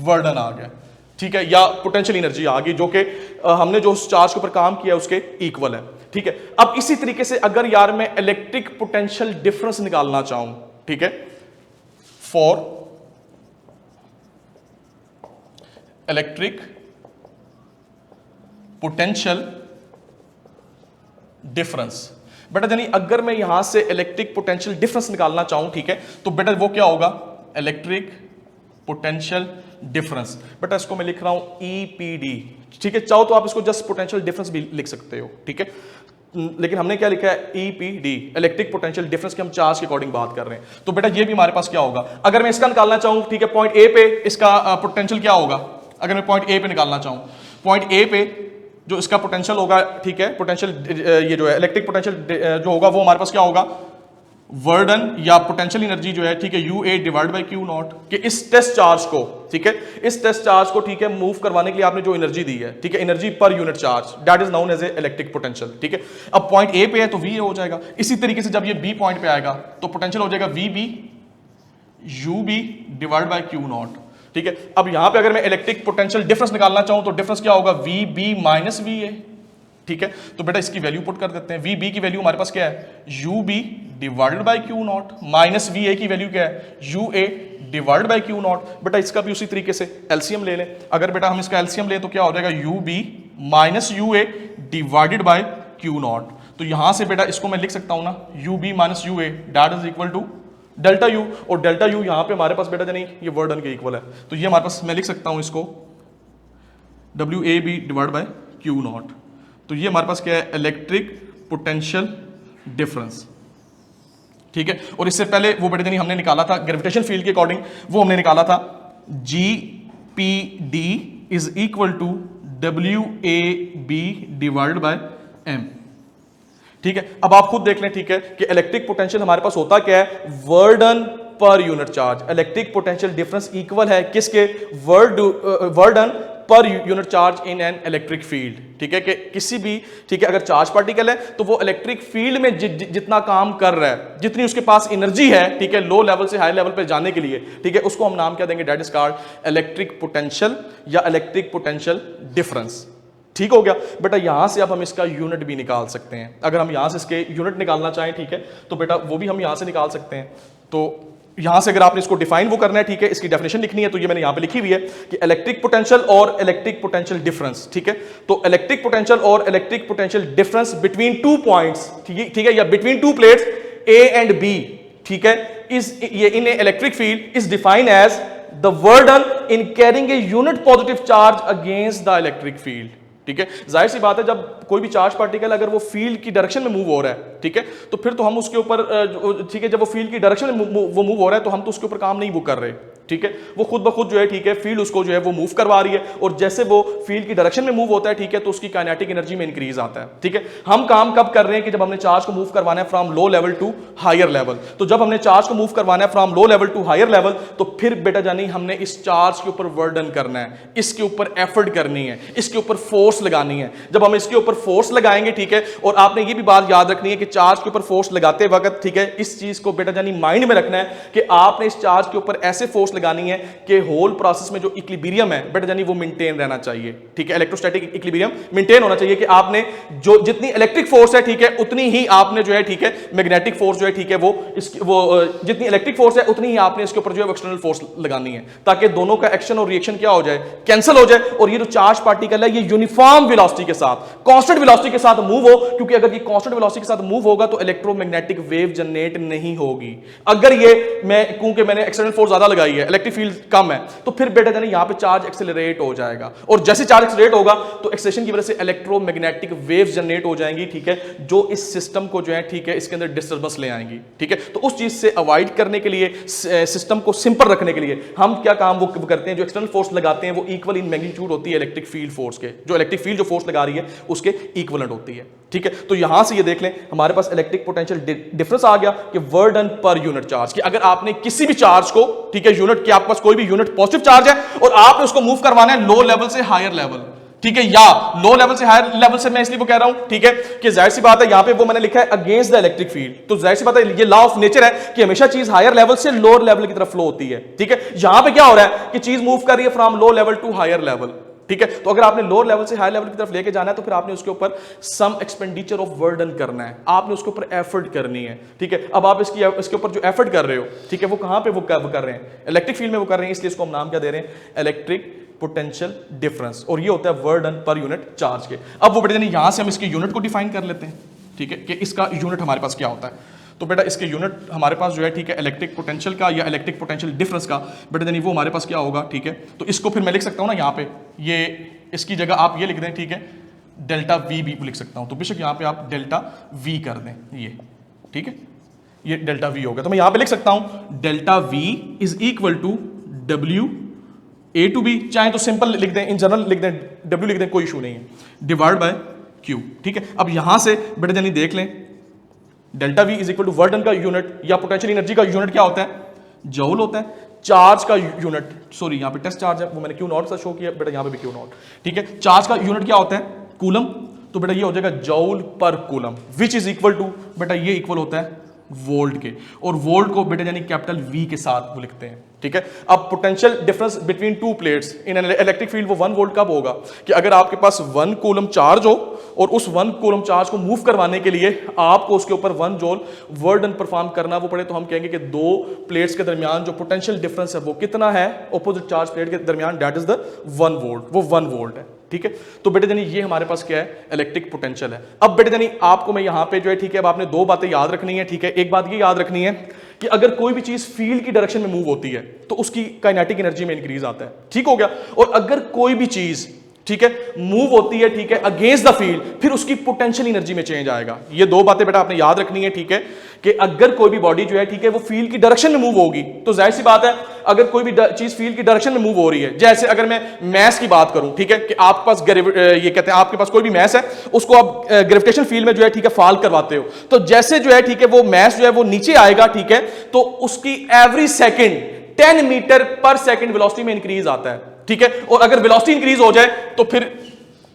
वर्डन आ गया, ठीक है, या पोटेंशियल एनर्जी आ गई, जो कि हमने जो चार्ज के ऊपर काम किया उसके इक्वल है। ठीक है। अब इसी तरीके से अगर यार मैं इलेक्ट्रिक पोटेंशियल डिफरेंस निकालना चाहूं, ठीक है, फॉर इलेक्ट्रिक पोटेंशियल डिफरेंस, बेटा यानी अगर मैं यहां से इलेक्ट्रिक पोटेंशियल डिफरेंस निकालना चाहूं, ठीक है, तो बेटा वो क्या होगा, इलेक्ट्रिक पोटेंशियल डिफरेंस। बेटा इसको मैं लिख रहा हूं ईपीडी, ठीक है, चाहो तो आप इसको जस्ट पोटेंशियल डिफरेंस भी लिख सकते हो, ठीक है, लेकिन हमने क्या लिखा है, ईपीडी, इलेक्ट्रिक पोटेंशियल डिफरेंस की हम चार्ज के अकॉर्डिंग बात कर रहे हैं। तो बेटा ये भी हमारे पास क्या होगा, अगर मैं इसका निकालना चाहूं, ठीक है, पॉइंट ए पे इसका पोटेंशियल क्या होगा, अगर मैं पॉइंट ए पे निकालना चाहूं, पॉइंट ए पे जो इसका पोटेंशियल होगा, ठीक है, पोटेंशियल ये जो है इलेक्ट्रिक पोटेंशियल जो होगा वो हमारे पास क्या होगा, वर्डन या पोटेंशियल एनर्जी जो है, ठीक है, U A divide by Q not, कि इस टेस्ट चार्ज को, ठीक है, इस टेस्ट चार्ज को, ठीक है, मूव करवाने के लिए आपने जो एनर्जी दी है, ठीक है, energy per unit charge, that is known as a electric potential, ठीक है। अब पॉइंट ए पे है तो वी ए हो जाएगा। इसी तरीके से जब ये बी पॉइंट पे आएगा तो पोटेंशियल हो जाएगा V B U B divide by Q naught, ठीक है। अब यहां पे अगर मैं इलेक्ट्रिक पोटेंशियल डिफरेंस निकालना चाहूं तो डिफरेंस क्या होगा, V B minus V A, ठीक है। तो बेटा इसकी वैल्यू पुट कर देते हैं, वी बी की वैल्यू हमारे पास क्या है, U B divided by Q naught, minus V A की वैल्यू क्या है, U A divided by Q naught. बेटा इसका भी उसी तरीके से एलसीएम ले लें, अगर बेटा हम इसका एलसीएम लें तो क्या हो जाएगा, U B minus U A divided by Q naught. तो यहां से बेटा इसको मैं लिख सकता हूं ना, U B minus U A that is equal to delta U, और डेल्टा यू यहां पे हमारे पास बेटा नहीं ये वर्डन के इक्वल है, तो ये हमारे पास मैं लिख सकता हूं इसको W A B divide by Q naught. तो ये हमारे पास क्या है, इलेक्ट्रिक पोटेंशियल डिफरेंस, ठीक है। और इससे पहले वो बेटे हमने निकाला था ग्रेविटेशन फील्ड के अकॉर्डिंग, वो हमने निकाला था G P D is equal to W A B divided by M, ठीक है। अब आप खुद देख लें, ठीक है, कि इलेक्ट्रिक पोटेंशियल हमारे पास होता क्या है, वर्डन पर unit charge. Electric potential difference equal है किसके, वर्डन पर unit charge in an electric field, ठीक है, कि किसी भी, ठीक है, अगर चार्ज पार्टिकल है तो वो इलेक्ट्रिक फील्ड में जितना काम कर रहा है, जितनी उसके पास एनर्जी है, ठीक है, लो लेवल से हाई लेवल पे जाने के लिए, ठीक है, उसको हम नाम क्या देंगे, that is called electric potential या इलेक्ट्रिक पोटेंशियल डिफरेंस, ठीक हो गया। बेटा यहां से अब हम इसका यूनिट भी निकाल सकते हैं, अगर हम यहां से इसके यूनिट निकालना चाहें, ठीक है, तो बेटा वो भी हम यहां से निकाल सकते हैं। तो यहां से अगर आपने इसको डिफाइन वो करना है, ठीक है, इसकी डेफिनेशन लिखनी है, तो ये मैंने यहां पे लिखी हुई है कि इलेक्ट्रिक पोटेंशियल और इलेक्ट्रिक पोटेंशियल डिफरेंस, ठीक है। तो इलेक्ट्रिक पोटेंशियल और electric potential difference between two points, ठीक है, या between two plates A and B, ठीक है, is in a electric field is defined as the work done in carrying a unit positive charge against the electric field, ठीक है। जाहिर सी बात है, जब कोई भी चार्ज पार्टिकल अगर वो फील्ड की डायरेक्शन में मूव हो रहा है, ठीक है, तो फिर तो हम उसके ऊपर, ठीक है, जब वो फील्ड की डायरेक्शन में वो मूव हो रहा है तो हम तो उसके ऊपर काम नहीं वो कर रहे, ठीक है, वो खुद ब खुद जो है, ठीक है, फील्ड उसको जो है वो मूव करवा रही है, और जैसे वो फील्ड की डायरेक्शन में मूव होता है, ठीक है, तो उसकी काइनेटिक एनर्जी में इंक्रीज आता है, ठीक है। हम काम कब कर रहे हैं कि जब हमने चार्ज को मूव करवाना है from low level to higher level, तो जब हमने चार्ज को मूव करवाना है from low level to higher level, तो फिर बेटा जानी हमने इस चार्ज के ऊपर वर्डन करना है, इसके ऊपर एफर्ट करनी है, इसके ऊपर फोर्स लगानी है। जब हम इसके ऊपर फोर्स लगाएंगे, ठीक है, और आपने ये भी बात याद रखनी है कि चार्ज के ऊपर फोर्स लगाते वक्त, ठीक है, इस चीज को बेटा जानी माइंड में रखना है कि आपने इस चार्ज के ऊपर ऐसे फोर्स लगानी है कि होल प्रोसेस में जो इक्विलिब्रियम है बेटा जानी वो मेंटेन रहना चाहिए, ठीक है, इलेक्ट्रोस्टैटिक इक्विलिब्रियम मेंटेन होना चाहिए, कि आपने जो जितनी इलेक्ट्रिक फोर्स है, ठीक है, उतनी ही आपने जो है, ठीक है, मैग्नेटिक फोर्स जो है, ठीक है, वो जितनी इलेक्ट्रिक फोर्स है उतनी ही आपने इसके ऊपर जो है एक्सटर्नल फोर्स लगानी है, ताकि दोनों का एक्शन और रिएक्शन क्या हो जाए, कैंसिल हो जाए, और ये जो चार्ज पार्टिकल है ये यूनिफॉर्म वेलोसिटी के साथ, कांस्टेंट वेलोसिटी के साथ मूव हो, क्योंकि अगर ये कांस्टेंट वेलोसिटी के साथ मूव होगा तो इलेक्ट्रोमैग्नेटिक वेव जनरेट नहीं होगी। अगर ये क्योंकि मैंने एक्सटर्नल फोर्स ज्यादा लगाई है, इलेक्ट्रिक फील्ड कम है, तो फिर बेटा जाने यहां पे चार्ज एक्सेलरेट हो जाएगा, और जैसे चार्ज एक्सेलरेट होगा तो एक्सेलेरेशन की वजह से इलेक्ट्रोमैग्नेटिक वेव्स जनरेट हो जाएंगी, ठीक है, जो इस सिस्टम को जो है, ठीक है, इसके अंदर डिस्टर्बेंस ले आएंगी, ठीक है। तो उस चीज से अवॉइड करने के लिए, सिस्टम को सिंपल रखने के लिए हम क्या काम वो करते हैं, जो एक्सटर्नल फोर्स लगाते हैं वो इक्वल इन मैग्नीट्यूड होती है इलेक्ट्रिक फील्ड फोर्स के, जो इलेक्ट्रिक फील्ड जो फोर्स लगा रही है उसके इक्विवेलेंट होती है, ठीक है। तो यहां से ये देख लें हमारे पास इलेक्ट्रिक पोटेंशियल डिफरेंस आ गया कि वर्डन पर यूनिट चार्ज, कि अगर आपने किसी भी चार्ज को, ठीक है, यूनिट के आपके पास कोई भी यूनिट पॉजिटिव चार्ज है और आपने उसको मूव करवाना है लो लेवल से हायर लेवल, ठीक है, या लो लेवल से हायर लेवल से, मैं इसलिए वो कह रहा हूं, ठीक है, कि जाहिर सी बात है यहां पे वो मैंने लिखा है अगेंस्ट द इलेक्ट्रिक फील्ड, तो जाहिर सी बात है ये लॉ ऑफ नेचर है कि हमेशा चीज हायर लेवल से लोअर लेवल की तरफ फ्लो होती है, ठीक है। यहां पे क्या हो रहा है कि चीज मूव कर रही है from low level to higher level, ठीक है। तो अगर आपने लोअर लेवल से हाई लेवल की तरफ लेके जाना है तो फिर आपने उसके ऊपर सम एक्सपेंडिचर ऑफ वर्डन करना है, आपने उसके ऊपर एफर्ट करनी है, ठीक है। अब आप इसके ऊपर जो एफर्ट कर रहे हो, ठीक है, वो कहां पे वो कर रहे हैं, इलेक्ट्रिक फील्ड में वो कर रहे हैं, इसलिए इसको हम नाम क्या दे रहे हैं, इलेक्ट्रिक पोटेंशियल डिफरेंस, और ये होता है वर्डन पर यूनिट चार्ज के। अब वो बेटा यानी यहां से हम इसके यूनिट को डिफाइन कर लेते हैं, ठीक है, कि इसका यूनिट हमारे पास क्या होता है। तो बेटा इसके यूनिट हमारे पास जो है, ठीक है, इलेक्ट्रिक पोटेंशियल का या इलेक्ट्रिक पोटेंशियल डिफरेंस का, बेटा यानी वो हमारे पास क्या होगा, ठीक है। तो इसको फिर मैं लिख सकता हूं ना यहाँ पे, ये इसकी जगह आप ये लिख दें, ठीक है, डेल्टा वी भी लिख सकता हूं, तो बेशक यहाँ पे आप डेल्टा वी कर दें, ये ठीक है, ये डेल्टा वी हो गया। तो मैं यहाँ पे लिख सकता हूं delta V is equal to W A to B, चाहे तो सिंपल लिख दें, इन जनरल लिख दें, डब्ल्यू लिख दें, कोई इशू नहीं है, डिवाइड बाय क्यू, ठीक है। अब यहां से बेटा यानी देख लें, delta V is equal to work done का यूनिट या पोटेंशियल एनर्जी का यूनिट क्या होता है, जूल होता है। चार्ज का यूनिट, सॉरी यहाँ पे टेस्ट चार्ज है, वो मैंने क्यू नॉट से शो किया, बेटा यहाँ पे भी क्यू नॉट, ठीक है। चार्ज का यूनिट क्या होता है, कूलम, तो बेटा ये हो जाएगा joule per coulomb, which is equal to, बेटा ये इक्वल होता है वोल्ट के, और वोल्ट को बेटा यानी कैपिटल वी के साथ वो लिखते हैं, ठीक है। अब potential difference between two plates in an electric field, वो 1 वोल्ट कब होगा, कि अगर आपके पास 1 कूलम चार्ज हो और उस 1 कूलम चार्ज को मूव करवाने के लिए आपको उसके ऊपर 1 जूल वर्डन परफॉर्म करना वो पड़े, तो हम कहेंगे कि दो प्लेट्स के दरमियान जो पोटेंशियल डिफरेंस है वो कितना है ऑपोजिट चार्ज प्लेट के दरमियान, दैट इज द 1 वोल्ट, वो 1 वोल्ट है, ठीक है। तो बेटे यानी ये हमारे पास क्या है, इलेक्ट्रिक पोटेंशियल है। अब बेटे यानी आपको मैं यहां पे जो है, ठीक है, अब आपने दो बातें याद रखनी है, ठीक है। एक बात ये याद रखनी है कि अगर कोई भी चीज फील्ड की डायरेक्शन में मूव होती है तो उसकी काइनेटिक एनर्जी में इंक्रीज आता है, ठीक हो गया। और अगर कोई भी चीज, ठीक है, मूव होती है, ठीक है, अगेंस्ट द फील्ड, फिर उसकी पोटेंशियल एनर्जी में चेंज आएगा। ये दो बातें बेटा आपने याद रखनी है, ठीक है, कि अगर कोई भी बॉडी जो है, ठीक है, वो फील्ड की डायरेक्शन में मूव होगी तो जाहिर सी बात है, अगर कोई भी चीज फील्ड की डायरेक्शन में मूव हो रही है, जैसे अगर मैं मैस की बात करूं, ठीक है, कि आपके पास ये कहते हैं आपके पास कोई भी मैस है, उसको आप ग्रेविटेशन फील्ड में जो है, ठीक है, फॉल करवाते हो, तो जैसे जो है, ठीक है, वो मैस जो है वो नीचे आएगा, ठीक है, तो उसकी एवरी सेकेंड 10 मीटर पर सेकेंड वेलोसिटी में इंक्रीज आता है, ठीक है। और अगर वेलोसिटी इंक्रीज हो जाए तो फिर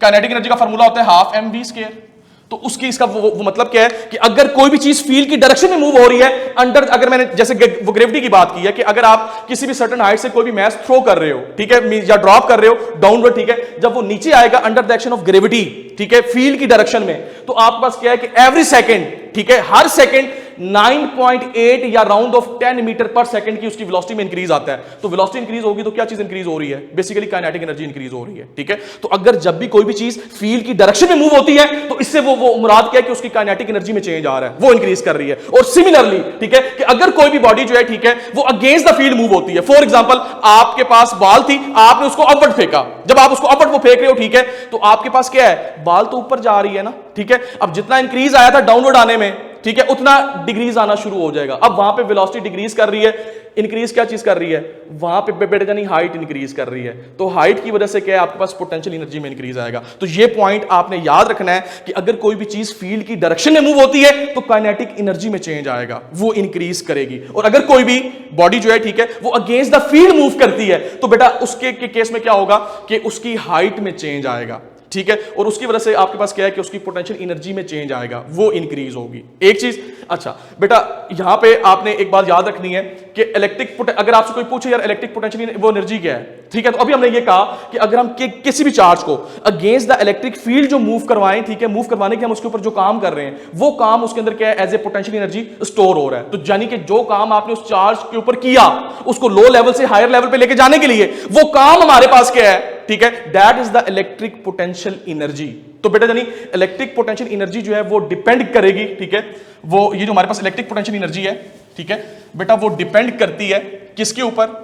काइनेटिक एनर्जी का फार्मूला होता है हाफ एम वी स्क्वायर। तो उसकी इसका वो मतलब क्या है कि अगर कोई भी चीज फील्ड की डायरेक्शन में मूव हो रही है अंडर, अगर मैंने जैसे वो ग्रेविटी की बात की है कि अगर आप किसी भी सर्टेन हाइट से कोई भी मैस थ्रो कर रहे हो, ठीक है, या ड्रॉप कर रहे हो डाउनवर्ड, ठीक है, जब वो नीचे आएगा under the action of gravity, ठीक है, फील्ड की डायरेक्शन में, तो आपके पास क्या है कि एवरी सेकेंड, ठीक है, हर सेकेंड 9.8 या राउंड ऑफ 10 मीटर पर सेकंड की उसकी वेलोसिटी में इंक्रीज आता है। तो वेलोसिटी इंक्रीज होगी तो क्या चीज इंक्रीज हो रही है, बेसिकली काइनेटिक एनर्जी इंक्रीज हो रही है, ठीक है। तो अगर जब भी कोई भी चीज फील्ड की डायरेक्शन में मूव होती है तो इससे वो मुराद क्या है कि उसकी काइनेटिक एनर्जी में चेंज आ रहा है, वो इंक्रीज कर रही है। और सिमिलरली, ठीक है, कि अगर कोई भी बॉडी जो है, ठीक है, वो अगेंस्ट द फील्ड मूव होती है, फॉर एग्जांपल आपके पास बॉल थी, आपने उसको अपवर्ड फेंका, जब आप उसको अपवर्ड फेंक रहे हो, ठीक है, तो आपके पास क्या है, बॉल तो ऊपर जा रही है ना, ठीक है। अब जितना इंक्रीज आया था डाउनवर्ड आने में, ठीक है, उतना डिग्रीज आना शुरू हो जाएगा। अब वहां पे वेलोसिटी डिक्रीज कर रही है, इंक्रीज क्या चीज कर रही है, वहां पे बेटा यानी हाइट इंक्रीज कर रही है। तो हाइट की वजह से क्या है, आपके पास पोटेंशियल एनर्जी में इंक्रीज आएगा। तो ये पॉइंट आपने याद रखना है कि अगर कोई भी चीज फील्ड की डायरेक्शन में मूव होती है तो काइनेटिक एनर्जी में चेंज आएगा, वो इंक्रीज करेगी। और अगर कोई भी बॉडी जो है, ठीक है, वो अगेंस्ट द फील्ड मूव करती है तो बेटा उसके केस में क्या होगा कि उसकी हाइट में चेंज आएगा, ठीक है, और उसकी वजह से आपके पास क्या है कि उसकी पोटेंशियल एनर्जी में चेंज आएगा, वो इंक्रीज होगी। एक चीज, अच्छा बेटा यहां पे आपने एक बात याद रखनी है कि अगर आपसे कोई पूछे यार इलेक्ट्रिक पोटेंशियल वो एनर्जी क्या है, ठीक है, तो अभी हमने ये कहा कि अगर हम किसी भी चार्ज को अगेंस्ट द इलेक्ट्रिक फील्ड जो मूव करवाएं, ठीक है, मूव करवाने के हम उसके ऊपर जो काम कर रहे हैं, वो काम उसके अंदर क्या है, as a potential energy store हो रहा है। तो यानी कि जो काम आपने उस चार्ज के ऊपर किया, उसको लो लेवल से हायर लेवल पे लेके जाने के लिए, वो काम हमारे पास क्या है, ठीक है, that is the electric potential energy. तो बेटा यानी इलेक्ट्रिक पोटेंशियल एनर्जी जो है वो डिपेंड करेगी, ठीक है, वो ये जो हमारे पास इलेक्ट्रिक पोटेंशियल एनर्जी है, ठीक है बेटा, वो डिपेंड करती है किसके ऊपर,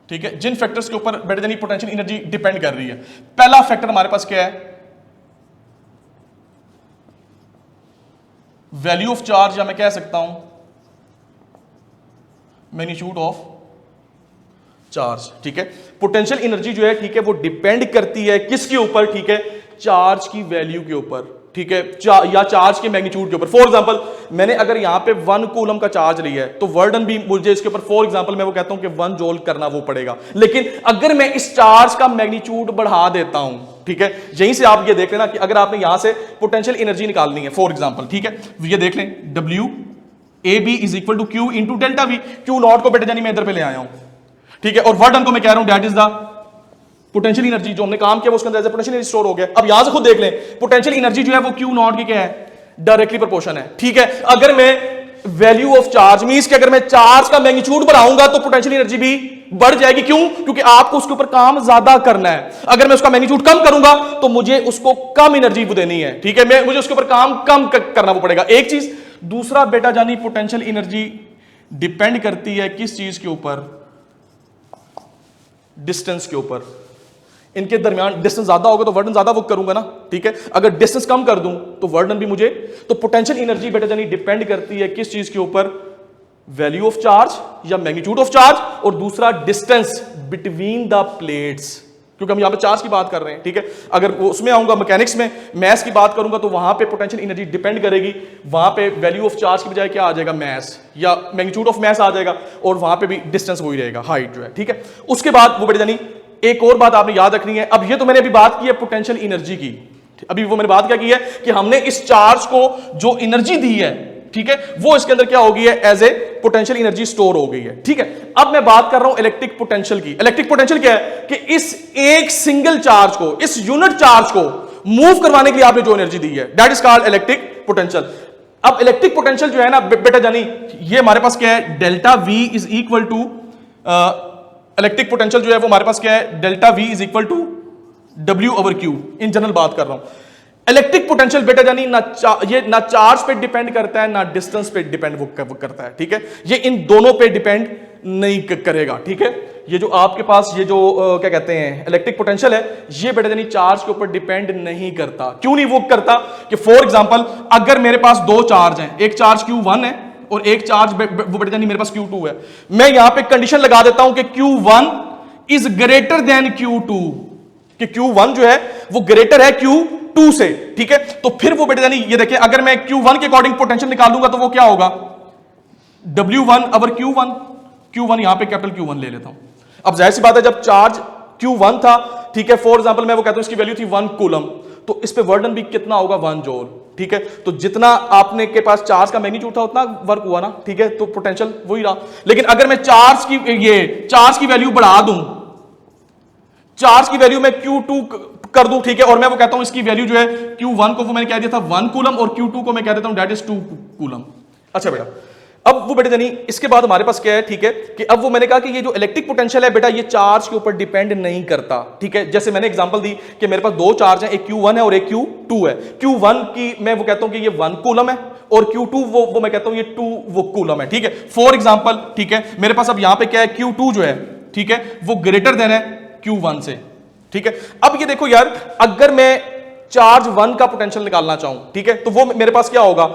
ठीक है, जिन फैक्टर्स के ऊपर बेटा यानी पोटेंशियल एनर्जी डिपेंड कर रही है। पहला फैक्टर हमारे पास क्या है, वैल्यू ऑफ चार्ज, या मैं कह सकता हूं मैग्नीट्यूड ऑफ चार्ज, ठीक है। पोटेंशियल एनर्जी जो है, ठीक है, वो डिपेंड करती है किसके ऊपर, ठीक है, चार्ज की वैल्यू के ऊपर। ठीक है, या चार्ज के मैग्नीट्यूड के ऊपर। फॉर एग्जांपल मैंने अगर यहां पे 1 कूलम का चार्ज लिया है तो वर्डन भी मुझे इसके ऊपर फॉर एग्जांपल मैं वो कहता हूं कि 1 जूल करना वो पड़ेगा। लेकिन अगर मैं इस चार्ज का मैग्नीट्यूड बढ़ा देता हूं, ठीक है, यहीं से आप ये देख लेना कि अगर आपने यहां से पोटेंशियल एनर्जी निकालनी है फॉर एग्जांपल, ठीक है, ये देख लें W AB is equal to Q into delta V। Q naught को बेटा जानी मैं इधर पे ले आया हूं, ठीक है, और वर्डन को मैं कह रहा हूं that is the potential energy जो हमने काम किया वो उसके अंदर पोटेंशियल एनर्जी स्टोर हो गया। अब यहां से खुद देख लें पोटेंशियल एनर्जी जो है वो Q नॉट की क्या है, डायरेक्टली प्रोपोर्शन है, ठीक है। अगर मैं वैल्यू ऑफ चार्ज मींस कि अगर मैं चार्ज का मैग्नीट्यूड बढ़ाऊंगा तो पोटेंशियल एनर्जी भी बढ़ जाएगी। क्यों? क्योंकि आपको उसके ऊपर काम ज्यादा करना है। अगर मैं उसका मैग्नीट्यूड कम करूंगा तो मुझे उसको कम एनर्जी देनी है, ठीक है, मुझे उसके ऊपर काम कम करना वो पड़ेगा। एक चीज, दूसरा बेटा जानी पोटेंशियल एनर्जी डिपेंड करती है किस चीज के ऊपर, डिस्टेंस के ऊपर। इनके दरमियान डिस्टेंस ज्यादा होगा तो वर्डन ज्यादा वर्क करूंगा ना, ठीक है। अगर डिस्टेंस कम कर दूं तो वर्डन भी मुझे, तो पोटेंशियल एनर्जी बेटा जानी डिपेंड करती है किस चीज के ऊपर, वैल्यू ऑफ चार्ज या मैग्नीट्यूड ऑफ चार्ज, और दूसरा डिस्टेंस बिटवीन द प्लेट्स, क्योंकि हम यहां पे चार्ज की बात कर रहे हैं, ठीक है। अगर वो उसमें आऊंगा मैकेनिक्स में, मैथ्स की बात करूंगा तो वहां पे पोटेंशियल एनर्जी डिपेंड करेगी, वहां पे वैल्यू ऑफ चार्ज की बजाय क्या आ जाएगा, मैस या मैग्नीट्यूड ऑफ मैस आ जाएगा, और वहां पे भी डिस्टेंस वही रहेगा, हाइट जो है, ठीक है। उसके बाद वो बेटा जानी एक और बात आपने याद रखनी है। अब ये तो मैंने अभी बात की है पोटेंशियल एनर्जी की, अभी वो मैंने बात क्या की है कि हमने इस चार्ज को जो एनर्जी दी है, ठीक है, वो इसके अंदर क्या हो गई है, as a potential energy store हो गई है, ठीक है। अब मैं बात कर रहा हूं इलेक्ट्रिक पोटेंशियल की। इलेक्ट्रिक पोटेंशियल क्या है कि इस एक सिंगल चार्ज को, इस यूनिट चार्ज को मूव करवाने के लिए आपने जो एनर्जी दी है, that is called electric potential. अब इलेक्ट्रिक पोटेंशियल जो है ना बेटा जानी, ये हमारे पास क्या है, delta V is equal to, electric potential जो है वो हमारे पास क्या है, delta V is equal to W/Q। In general बात कर रहा हूं। इलेक्ट्रिक पोटेंशियल बेटा जानी ये ना चार्ज पे डिपेंड करता है ना डिस्टेंस पे डिपेंड वो करता है, ठीक है। ये इन दोनों पे डिपेंड नहीं करेगा, ठीक है। ये जो आपके पास ये जो क्या कहते हैं इलेक्ट्रिक पोटेंशियल है, ये बेटा जानी चार्ज के ऊपर डिपेंड नहीं करता। क्यों नहीं वो करता कि फॉर एग्जांपल अगर मेरे पास दो चार्ज हैं, एक चार्ज Q1 है और एक चार्ज वो बेटा जानी मेरे पास Q2 है, मैं यहां पे कंडीशन लगा देता हूं कि Q1 is greater than Q2, कि Q1 जो है वो ग्रेटर है Q2 से, ठीक है। तो फिर वो बेटा जानी ये देखिए, अगर मैं Q1 के अकॉर्डिंग पोटेंशियल निकालूंगा तो वो क्या होगा, W1/Q1। Q1 यहां पे कैपिटल Q1 ले लेता हूं। अब जाहिर सी बात है जब चार्ज Q1 था, ठीक है, फॉर एग्जांपल मैं वो कहता हूं इसकी वैल्यू थी 1 कूलम, तो इस पे वर्डन भी कितना होगा, 1 जूल, ठीक है। तो जितना आपने के पास चार्ज का मैग्नीट्यूड था उतना वर्क हुआ ना, ठीक है, तो पोटेंशियल वही रहा। लेकिन अगर मैं चार्ज की वैल्यू बढ़ा दूं, चार्ज की वैल्यू मैं Q2 कर दूं, ठीक है, और मैं वो कहता हूं इसकी वैल्यू जो है Q1 को वो मैंने कह दिया था 1 कूलम और Q2 को मैं कह देता हूं दैट इज 2 कूलम। अच्छा बेटा, अब वो बेटा जानी इसके बाद हमारे पास क्या है, ठीक है, कि अब वो मैंने कहा कि ये जो इलेक्ट्रिक पोटेंशियल है बेटा ये चार्ज के ऊपर डिपेंड नहीं करता, ठीक है। जैसे मैंने एग्जांपल दी कि मेरे पास दो चार्ज हैं, एक Q1 है और एक Q2 है। Q1 की मैं वो कहता हूं कि ये 1 कूलम है और Q2 वो मैं कहता हूं ये 2 वो कूलम है, ठीक है। फॉर एग्जांपल, ठीक है, मेरे पास अब यहां पे क्या है, Q2 जो है, ठीक है, वो ग्रेटर देन है Q1 से, ठीक है। अब ये देखो यार, अगर मैं चार्ज 1 का पोटेंशियल निकालना चाहूं, ठीक है, तो वो मेरे पास क्या होगा,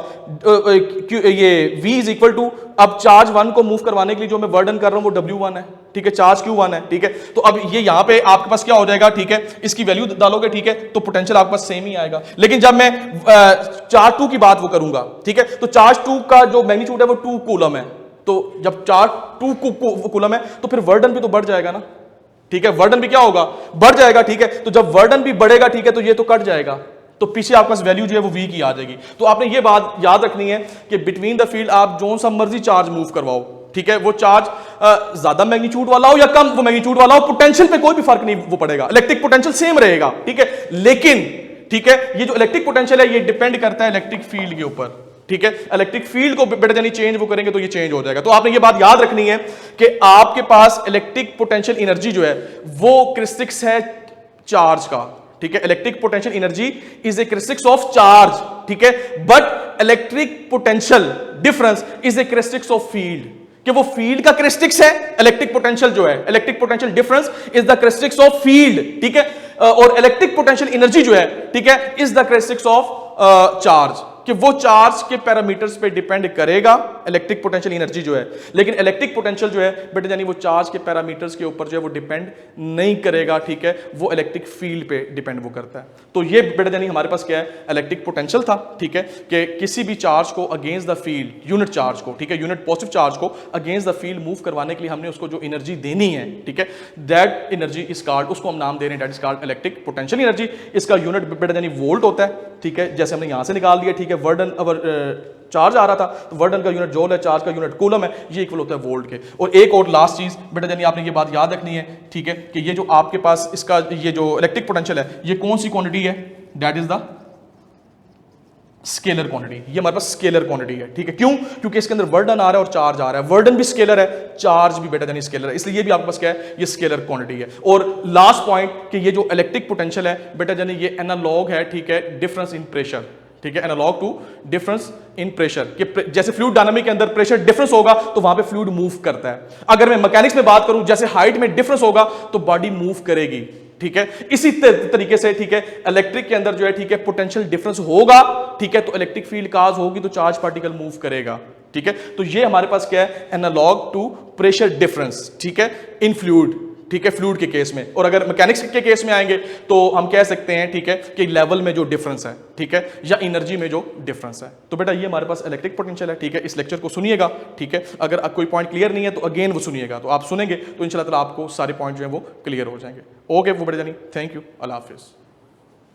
ये V इज इक्वल टू, अब चार्ज 1 को मूव करवाने के लिए जो मैं वर्डन कर रहा हूं वो W1 है, ठीक है, चार्ज Q1 है, ठीक है। तो अब ये यहां पे आपके पास क्या हो जाएगा, ठीक है, इसकी वैल्यू डालोगे, ठीक है, तो पोटेंशियल आपके पास सेम ही आएगा। लेकिन जब मैं चार्ज 2 की बात वो करूंगा, ठीक है, तो चार्ज 2 का जो मैग्नीट्यूड है वो 2 कूलम है, तो जब चार्ज 2 कूलम है तो फिर वर्डन भी तो बढ़ जाएगा ना, ठीक है, वर्डन भी क्या होगा, बढ़ जाएगा, ठीक है। तो जब वर्डन भी बढ़ेगा, ठीक है, तो ये तो कट जाएगा, तो पीछे आपके पास वैल्यू जो है वो V की आ जाएगी। तो आपने ये बात याद रखनी है कि बिटवीन द फील्ड आप जो सा मर्जी चार्ज मूव करवाओ, ठीक है, वो चार्ज ज्यादा मैग्नीट्यूड वाला हो या कम वो मैग्नीट्यूड वाला हो, पोटेंशियल पे कोई भी फर्क नहीं वो पड़ेगा, इलेक्ट्रिक पोटेंशियल सेम रहेगा, ठीक है। लेकिन ठीक है, ये जो इलेक्ट्रिक पोटेंशियल है ये डिपेंड करता है इलेक्ट्रिक फील्ड के ऊपर, ठीक है। इलेक्ट्रिक फील्ड को बेटा जानी चेंज वो करेंगे तो ये चेंज हो जाएगा। तो आपने ये बात याद रखनी है कि आपके पास इलेक्ट्रिक पोटेंशियल एनर्जी जो है वो कैरेक्टरिस्टिक्स है चार्ज का, ठीक है। Electric potential energy is a characteristics of charge, ठीक है, but electric potential difference is a characteristics of field, कि वो फील्ड का कैरेक्टरिस्टिक्स है। इलेक्ट्रिक पोटेंशियल जो है, electric potential difference is the characteristics of field, ठीक है, और इलेक्ट्रिक पोटेंशियल एनर्जी जो है, ठीक है, is the characteristics of charge, कि वो चार्ज के पैरामीटर्स पे डिपेंड करेगा इलेक्ट्रिक पोटेंशियल एनर्जी जो है, लेकिन इलेक्ट्रिक पोटेंशियल जो है बेटा यानी वो चार्ज के पैरामीटर्स के ऊपर जो है वो डिपेंड नहीं करेगा, ठीक है, वो इलेक्ट्रिक फील्ड पे डिपेंड वो करता है। तो ये बेटा यानी हमारे पास क्या है, इलेक्ट्रिक पोटेंशियल था, ठीक है, कि किसी भी चार्ज को against the field, unit charge को, ठीक है, यूनिट पॉजिटिव चार्ज को अगेंस्ट द फील्ड मूव करवाने के लिए हमने उसको जो एनर्जी देनी है, ठीक है, दैट एनर्जी इज कॉल्ड, उसको हम नाम दे रहे हैं, that is called electric potential energy. इसका यूनिट बेटा यानी वोल्ट होता है, ठीक है, जैसे हमने यहां से निकाल दिया, ठीक है, वर्डन अवर चार्ज आ रहा था तो वर्डन का यूनिट जूल है, चार्ज का यूनिट कूलम है, ये इक्वल होता है वोल्ट के। और एक और लास्ट चीज बेटा यानी आपने ये बात याद रखनी है, ठीक है, कि ये जो आपके पास इसका ये जो इलेक्ट्रिक पोटेंशियल है ये कौन सी क्वांटिटी है, that is the scalar quantity. ये हमारे पास स्केलर क्वांटिटी है, ठीक है, क्यों, क्योंकि इसके अंदर वर्डन आ रहा है और चार्ज आ रहा है, वर्डन भी स्केलर है, चार्ज भी बेटा यानी स्केलर है, इसलिए ये भी आपके पास क्या है, ये स्केलर क्वांटिटी है। और लास्ट पॉइंट कि ये जो इलेक्ट्रिक पोटेंशियल है बेटा यानी ये एनालॉग है, ठीक है, डिफरेंस इन प्रेशर, ठीक है, analogue to difference in pressure, कि जैसे फ्लूइड डायनामिक के अंदर प्रेशर डिफरेंस होगा तो वहां पे फ्लूइड मूव करता है। अगर मैं मैकेनिक्स में बात करूं, जैसे हाइट में डिफरेंस होगा तो बॉडी मूव करेगी, ठीक है, इसी तरीके से, ठीक है, इलेक्ट्रिक के अंदर जो है, ठीक है, पोटेंशियल डिफरेंस होगा, ठीक है, तो इलेक्ट्रिक फील्ड काज होगी तो चार्ज पार्टिकल मूव करेगा, ठीक है। तो ये हमारे पास क्या है, एनालॉग टू प्रेशर डिफरेंस, ठीक है, इन फ्लूइड, ठीक है, फ्लूइड के केस में। और अगर मैकेनिक्स के केस में आएंगे तो हम कह सकते हैं, ठीक है, कि लेवल में जो डिफरेंस है, ठीक है, या एनर्जी में जो डिफरेंस है। तो बेटा ये हमारे पास इलेक्ट्रिक पोटेंशियल है, ठीक है। इस लेक्चर को सुनिएगा, ठीक है, अगर कोई पॉइंट क्लियर नहीं है तो अगेन वो सुनिएगा, तो आप सुनेंगे तो इंशाल्लाह ताला आपको सारे पॉइंट जो है वो क्लियर हो जाएंगे। ओके वो बेटा जानी, थैंक यू, अल्लाह हाफिज।